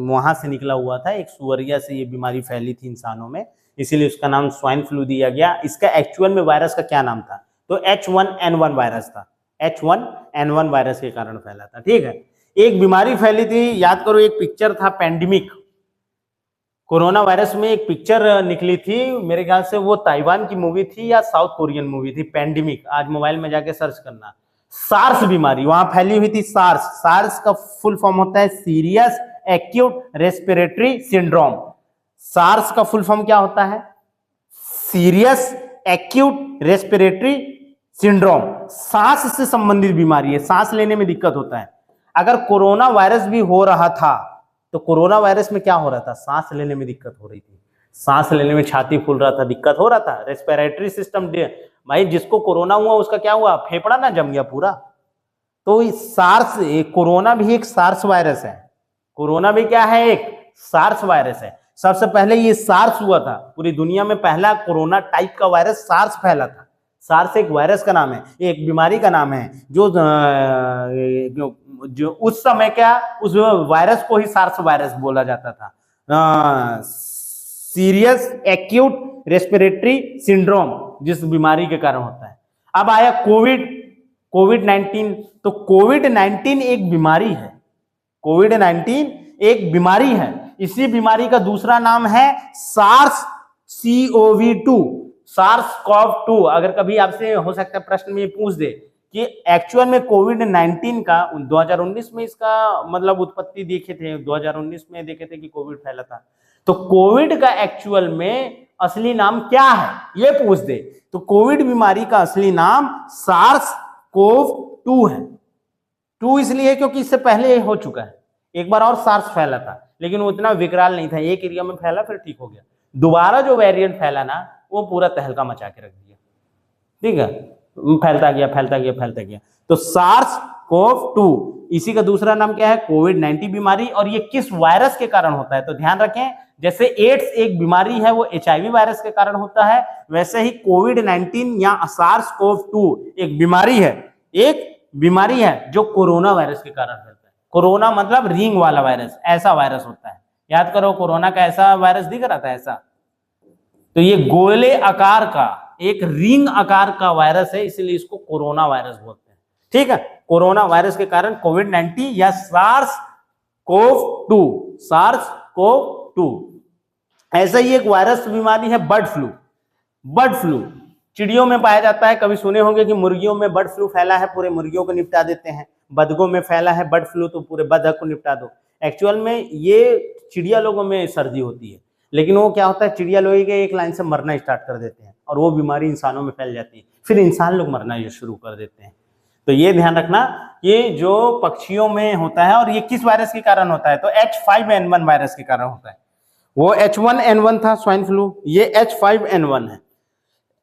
वहां से निकला हुआ था, एक सुअरिया से ये बीमारी फैली थी इंसानों में, इसीलिए उसका नाम स्वाइन फ्लू दिया गया। इसका एक्चुअल में वायरस का क्या नाम था, तो H1N1 वायरस था, H1N1 वायरस के कारण फैला था, ठीक है। एक बीमारी फैली थी, याद करो, एक पिक्चर था पैंडेमिक, कोरोना वायरस में एक पिक्चर निकली थी, मेरे ख्याल से वो ताइवान की मूवी थी या साउथ कोरियन मूवी थी, पैंडेमिक, आज मोबाइल में जाके सर्च करना। सार्स बीमारी वहां फैली हुई थी, सार्स। सार्स का फुल फॉर्म होता है serious acute respiratory syndrome. SARS का फुल फॉर्म क्या होता है, सीरियस एक्यूट रेस्पिरेटरी सिंड्रोम, सांस से संबंधित बीमारी है, सांस लेने में दिक्कत होता है। अगर कोरोना वायरस भी हो रहा था, तो कोरोना वायरस में क्या हो रहा था, सांस लेने में दिक्कत हो रही थी, सांस लेने में छाती फूल रहा था, दिक्कत हो रहा था, रेस्पिरेटरी सिस्टम। भाई जिसको कोरोना हुआ उसका क्या हुआ, फेफड़ा ना जम गया पूरा। तो सार्स, कोरोना भी एक सार्स वायरस है, कोरोना भी क्या है, एक सार्स वायरस है। सबसे पहले ये सार्स हुआ था, पूरी दुनिया में पहला कोरोना टाइप का वायरस सार्स फैला था। सार्स एक वायरस का नाम है, एक बीमारी का नाम है, जो उस समय क्या, उस वायरस को ही सार्स वायरस बोला जाता था, सीरियस एक्यूट रेस्पिरेटरी सिंड्रोम, जिस बीमारी के कारण होता है। अब आया कोविड-19, तो कोविड-19 एक बीमारी है, कोविड-19 एक बीमारी है। इसी बीमारी का दूसरा नाम है सार्स CoV-2, सार्स CoV-2। अगर कभी आपसे हो सकता है प्रश्न में पूछ दे कि एक्चुअल में कोविड-19 का 2019 में इसका मतलब उत्पत्ति देखे थे, 2019 में देखे थे कि कोविड फैला था, तो कोविड का एक्चुअल में असली नाम क्या है ये पूछ दे, तो कोविड बीमारी का असली नाम सार्स CoV-2 है। 2 इसलिए क्योंकि इससे पहले हो चुका है, एक बार और सार्स फैला था, लेकिन वो इतना विकराल नहीं था, एक एरिया में फैला फिर ठीक हो गया। दोबारा जो वेरिएंट फैला ना, वो पूरा तहलका मचा के रख दिया, ठीक है, फैलता गया फैलता गया फैलता गया। तो सार्स CoV-2, इसी का दूसरा नाम क्या है, कोविड-19 बीमारी। और ये किस वायरस के कारण होता है, तो ध्यान रखें, जैसे एड्स एक बीमारी है, वो HIV वायरस के कारण होता है, वैसे ही कोविड-19 या सार्स CoV-2 एक बीमारी है, एक बीमारी है जो कोरोना वायरस के कारण फैलता है। कोरोना मतलब रिंग वाला वायरस, ऐसा वायरस होता है, याद करो, कोरोना का ऐसा वायरस दिख रहा था ऐसा, तो ये गोले आकार का एक रिंग आकार का वायरस है, इसलिए इसको कोरोना वायरस बोलते हैं, ठीक है। कोरोना वायरस के कारण कोविड-19 या सार्स CoV-2, सार्स CoV-2। ऐसा ही एक वायरस बीमारी है बर्ड फ्लू। बर्ड फ्लू चिड़ियों में पाया जाता है, कभी सुने होंगे कि मुर्गियों में बर्ड फ्लू फैला है, पूरे मुर्गियों को निपटा देते हैं। बतखों में फैला है बर्ड फ्लू, तो पूरे बतख को निपटा दो। एक्चुअल में ये चिड़िया लोगों में सर्दी होती है, लेकिन वो क्या होता है, चिड़िया लोग के एक लाइन से मरना स्टार्ट कर देते हैं और वो बीमारी इंसानों में फैल जाती है, फिर इंसान लोग मरना शुरू कर देते हैं। तो ये ध्यान रखना, ये जो पक्षियों में होता है, और ये किस वायरस के कारण होता है, तो H5N1 वायरस के कारण होता है। वो H1N1 था स्वाइन फ्लू, ये H5N1 है।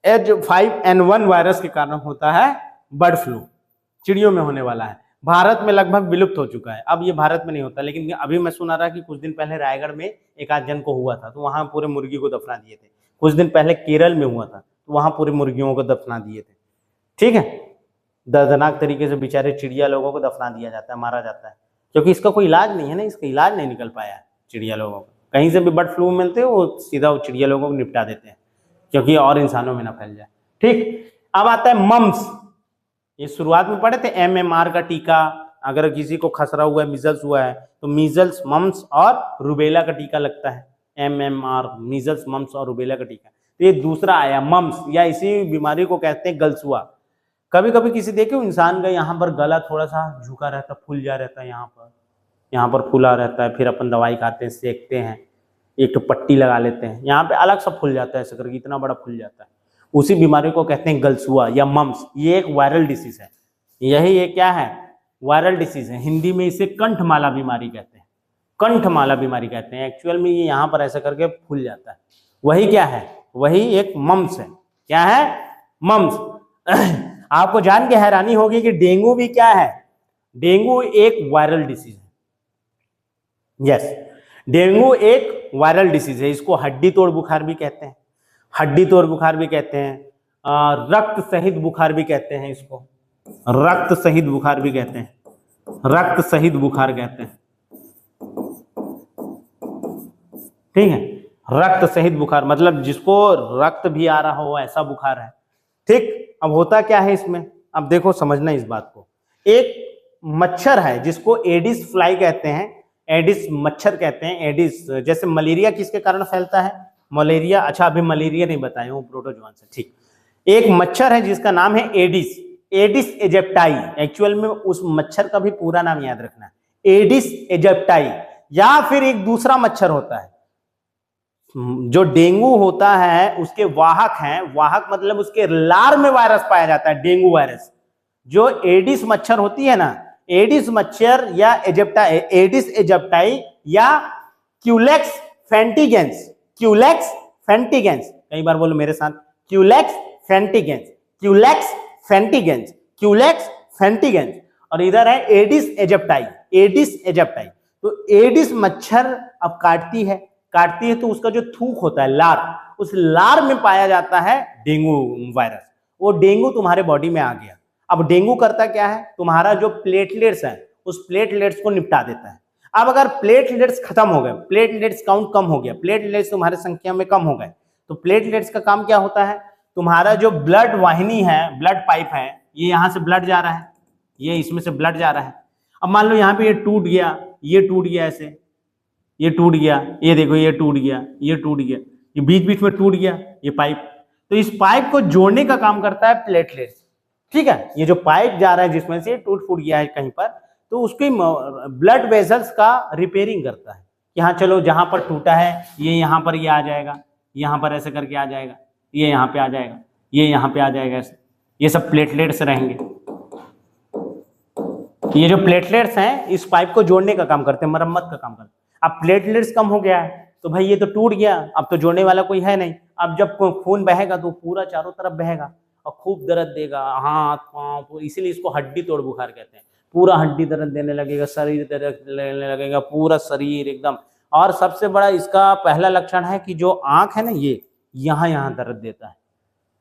H5N1 वायरस के कारण होता है बर्ड फ्लू, चिड़ियों में होने वाला है। भारत में लगभग विलुप्त हो चुका है, अब ये भारत में नहीं होता। लेकिन अभी मैं सुना रहा कि कुछ दिन पहले रायगढ़ में एक आध जन को हुआ था, तो वहां पूरे मुर्गी को दफना दिए थे। कुछ दिन पहले केरल में हुआ था, तो वहां पूरे मुर्गियों को दफना दिए थे। ठीक है, दर्दनाक तरीके से बेचारे चिड़िया लोगों को दफना दिया जाता है, मारा जाता है, क्योंकि इसका कोई इलाज नहीं है ना, इसका इलाज नहीं निकल पाया है चिड़िया लोगों को। कहीं से भी बर्ड फ्लू मिलते हैं, वो सीधा वो चिड़िया लोगों को निपटा देते हैं, क्योंकि और इंसानों में ना फैल जाए। ठीक, अब आता है मम्स। ये शुरुआत में पढ़े थे, MMR का टीका, अगर किसी को खसरा हुआ है, मीजल्स हुआ है, तो मीजल्स, मम्स और रुबेला का टीका लगता है। MMR, मीजल्स, मम्स और रुबेला का टीका। तो ये दूसरा आया मम्स, या इसी बीमारी को कहते हैं गलसुआ। कभी कभी किसी देखे इंसान का यहाँ पर गला थोड़ा सा झुका रहता, फूल जा रहता है, यहाँ पर फूला रहता है, फिर अपन दवाई खाते हैं, सेकते हैं, एक तो पट्टी लगा लेते हैं, यहाँ पे अलग सा फूल जाता है, ऐसा करके इतना बड़ा फूल जाता है। उसी बीमारी को कहते हैं गलसुआ या मम्स। ये एक वायरल डिसीज है, यही ये क्या है, वायरल डिसीज है। हिंदी में इसे कंठमाला बीमारी कहते हैं, कंठमाला बीमारी कहते हैं। एक्चुअल में ये यहाँ पर ऐसा करके फूल जाता है, वही क्या है, वही एक मम्स है। क्या है, मम्स। आपको जान के हैरानी होगी कि डेंगू भी क्या है, डेंगू एक वायरल डिसीज है। यस, डेंगू एक वायरल डिसीज है। इसको हड्डी तोड़ बुखार भी कहते हैं, हड्डी तोड़ बुखार भी कहते हैं, रक्त सहित बुखार भी कहते हैं, इसको रक्त सहित बुखार भी कहते हैं, रक्त सहित बुखार कहते हैं। ठीक है, रक्त सहित बुखार मतलब जिसको रक्त भी आ रहा हो ऐसा बुखार है। ठीक, अब होता क्या है इसमें, अब देखो समझना इस बात को। एक मच्छर है जिसको एडिस फ्लाई कहते हैं, एडिस मच्छर कहते हैं। एडिस, जैसे मलेरिया किसके कारण फैलता है, मलेरिया, अच्छा अभी मलेरिया नहीं बताए हूँ, प्रोटोजोआ से। ठीक, एक मच्छर है जिसका नाम है एडिस, एडिस एजिप्टाई। एक्चुअल में उस मच्छर का भी पूरा नाम याद रखना है, एडिस एजिप्टाई। या फिर एक दूसरा मच्छर होता है जो डेंगू होता है, उसके वाहक हैं, वाहक मतलब उसके लार में वायरस पाया जाता है, डेंगू वायरस। जो एडिस मच्छर होती है ना, एडिस मच्छर या एजिप्टाई, एडिस एजिप्टाई या क्यूलेक्स फेंटिगेंस, क्यूलेक्स फेंटिगेंस, कई बार बोलो मेरे साथ, क्यूलेक्स फेंटिगेंस, क्यूलेक्स फेंटिगेंस, क्यूलेक्स फेंटिगेंस। और इधर है एडिस एजिप्टाई, एडिस एजिप्टाई। तो एडिस मच्छर अब काटती है तो उसका जो थूक होता है, लार, उस लार में पाया जाता है डेंगू वायरस। वो डेंगू तुम्हारे बॉडी में आ गया। अब डेंगू करता क्या है, तुम्हारा जो प्लेटलेट्स है उस प्लेटलेट्स को निपटा देता है। अब अगर प्लेटलेट्स खत्म हो गए, प्लेटलेट्स काउंट कम हो गया, प्लेटलेट्स तुम्हारे संख्या में कम हो गए, तो प्लेटलेट्स का काम क्या होता है, तुम्हारा जो ब्लड वाहिनी है, ब्लड पाइप है, ये यहाँ से ब्लड जा रहा है, ये इसमें से ब्लड जा रहा है। अब मान लो यहाँ पे ये टूट गया, ये टूट गया, ऐसे ये टूट गया, ये देखो ये टूट गया, ये टूट गया, ये बीच बीच में टूट गया ये पाइप। तो इस पाइप को जोड़ने का काम करता है प्लेटलेट्स। ठीक है, ये जो पाइप जा रहा है जिसमें से टूट फूट गया है कहीं पर, तो उसके ब्लड वेसल्स का रिपेयरिंग करता है कि हाँ चलो जहां पर टूटा है ये यहाँ पर ये आ जाएगा, यहाँ पर ऐसे करके आ जाएगा, ये यहाँ पे आ जाएगा, ये यहाँ पे आ जाएगा, ऐसे ये सब प्लेटलेट्स रहेंगे। ये जो प्लेटलेट्स हैं इस पाइप को जोड़ने का काम करते हैं, मरम्मत का काम करते हैं। अब प्लेटलेट्स कम हो गया है तो भाई ये तो टूट गया, अब तो जोड़ने वाला कोई है नहीं। अब जब खून बहेगा तो पूरा चारों तरफ बहेगा और खूब दर्द देगा, हाथ पांव, तो इसीलिए इसको हड्डी तोड़ बुखार कहते हैं। पूरा हड्डी दर्द देने लगेगा, शरीर दर्द देने लगेगा, पूरा शरीर एकदम। और सबसे बड़ा इसका पहला लक्षण है कि जो आंख है ना, ये यहाँ दर्द देता है,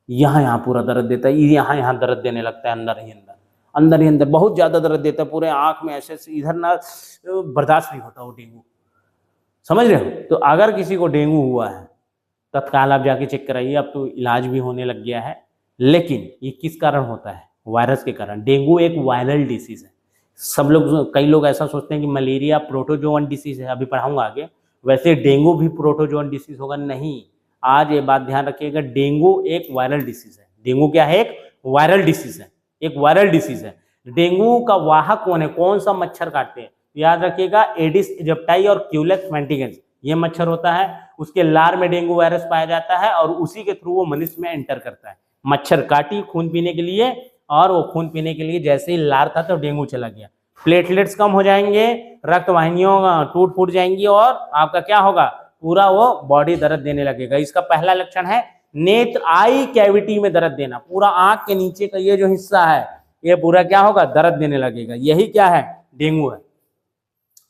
यहाँ पूरा दर्द देता है, यहाँ दर्द देने लगता है, अंदर ही अंदर बहुत ज्यादा दर्द देता है, पूरे आंख में ऐसे इधर ना बर्दाश्त नहीं होता वो डेंगू, समझ रहे हो। तो अगर किसी को डेंगू हुआ है तत्काल आप जाके चेक कराइए, अब तो इलाज भी होने लग गया है। लेकिन ये किस कारण होता है, वायरस के कारण। डेंगू एक वायरल डिसीज है। सब लोग, कई लोग ऐसा सोचते हैं कि मलेरिया प्रोटोजोअन डिसीज है, अभी पढ़ाऊंगा आगे। वैसे डेंगू भी प्रोटोजोअन डिसीज होगा नहीं, आज ये बात ध्यान रखिएगा, डेंगू एक वायरल डिसीज है। डेंगू क्या है, एक वायरल डिसीज है, एक वायरल डिसीज है। डेंगू का वाहक कौन है, कौन सा मच्छर काटते हैं, याद रखिएगा, एडिस एजिप्टाई और क्यूलेक्स फेंटिगेंस, ये मच्छर होता है। उसके लार में डेंगू वायरस पाया जाता है और उसी के थ्रू वो मनुष्य में एंटर करता है। मच्छर काटी खून पीने के लिए, और वो खून पीने के लिए जैसे ही लार था तो डेंगू चला गया। प्लेटलेट्स कम हो जाएंगे, रक्त वाहिनियों टूट फूट जाएंगी और आपका क्या होगा, पूरा वो बॉडी दर्द देने लगेगा। इसका पहला लक्षण है नेत्र, आई कैविटी में दर्द देना, पूरा आंख के नीचे का ये जो हिस्सा है ये पूरा क्या होगा, दर्द देने लगेगा। यही क्या है, डेंगू है।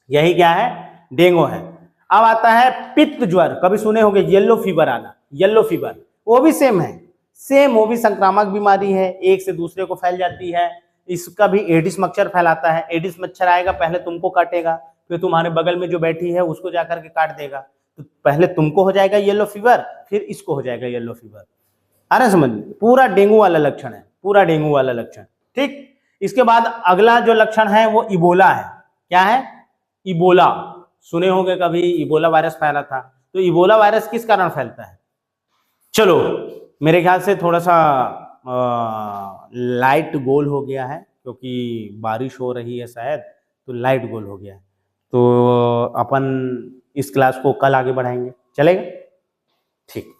यही क्या है, डेंगू है। अब आता है पित्त ज्वर, कभी सुने होंगे येलो फीवर आना, येलो फीवर, वो भी सेम है, सेम, वो भी संक्रामक बीमारी है, एक से दूसरे को फैल जाती है। इसका भी एडिस मच्छर फैलाता है। एडिस मच्छर आएगा, पहले तुमको काटेगा, फिर तुम्हारे बगल में जो बैठी है उसको जाकर के काट देगा। तो पहले तुमको हो जाएगा येलो फीवर, फिर इसको हो जाएगा येलो फीवर। आ रहा समझ में, पूरा डेंगू वाला लक्षण है, पूरा डेंगू वाला लक्षण। ठीक, इसके बाद अगला जो लक्षण है वो इबोला है। क्या है, इबोला, सुने होंगे कभी, इबोला वायरस फैला था। तो इबोला वायरस किस कारण फैलता है? चलो, मेरे ख्याल से थोड़ा सा लाइट गोल हो गया है, क्योंकि बारिश हो रही है शायद, तो लाइट गोल हो गया है। तो अपन इस क्लास को कल आगे बढ़ाएंगे, चलेगा? ठीक,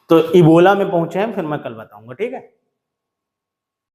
तो इबोला में पहुंचे हैं, फिर मैं कल बताऊंगा, ठीक है।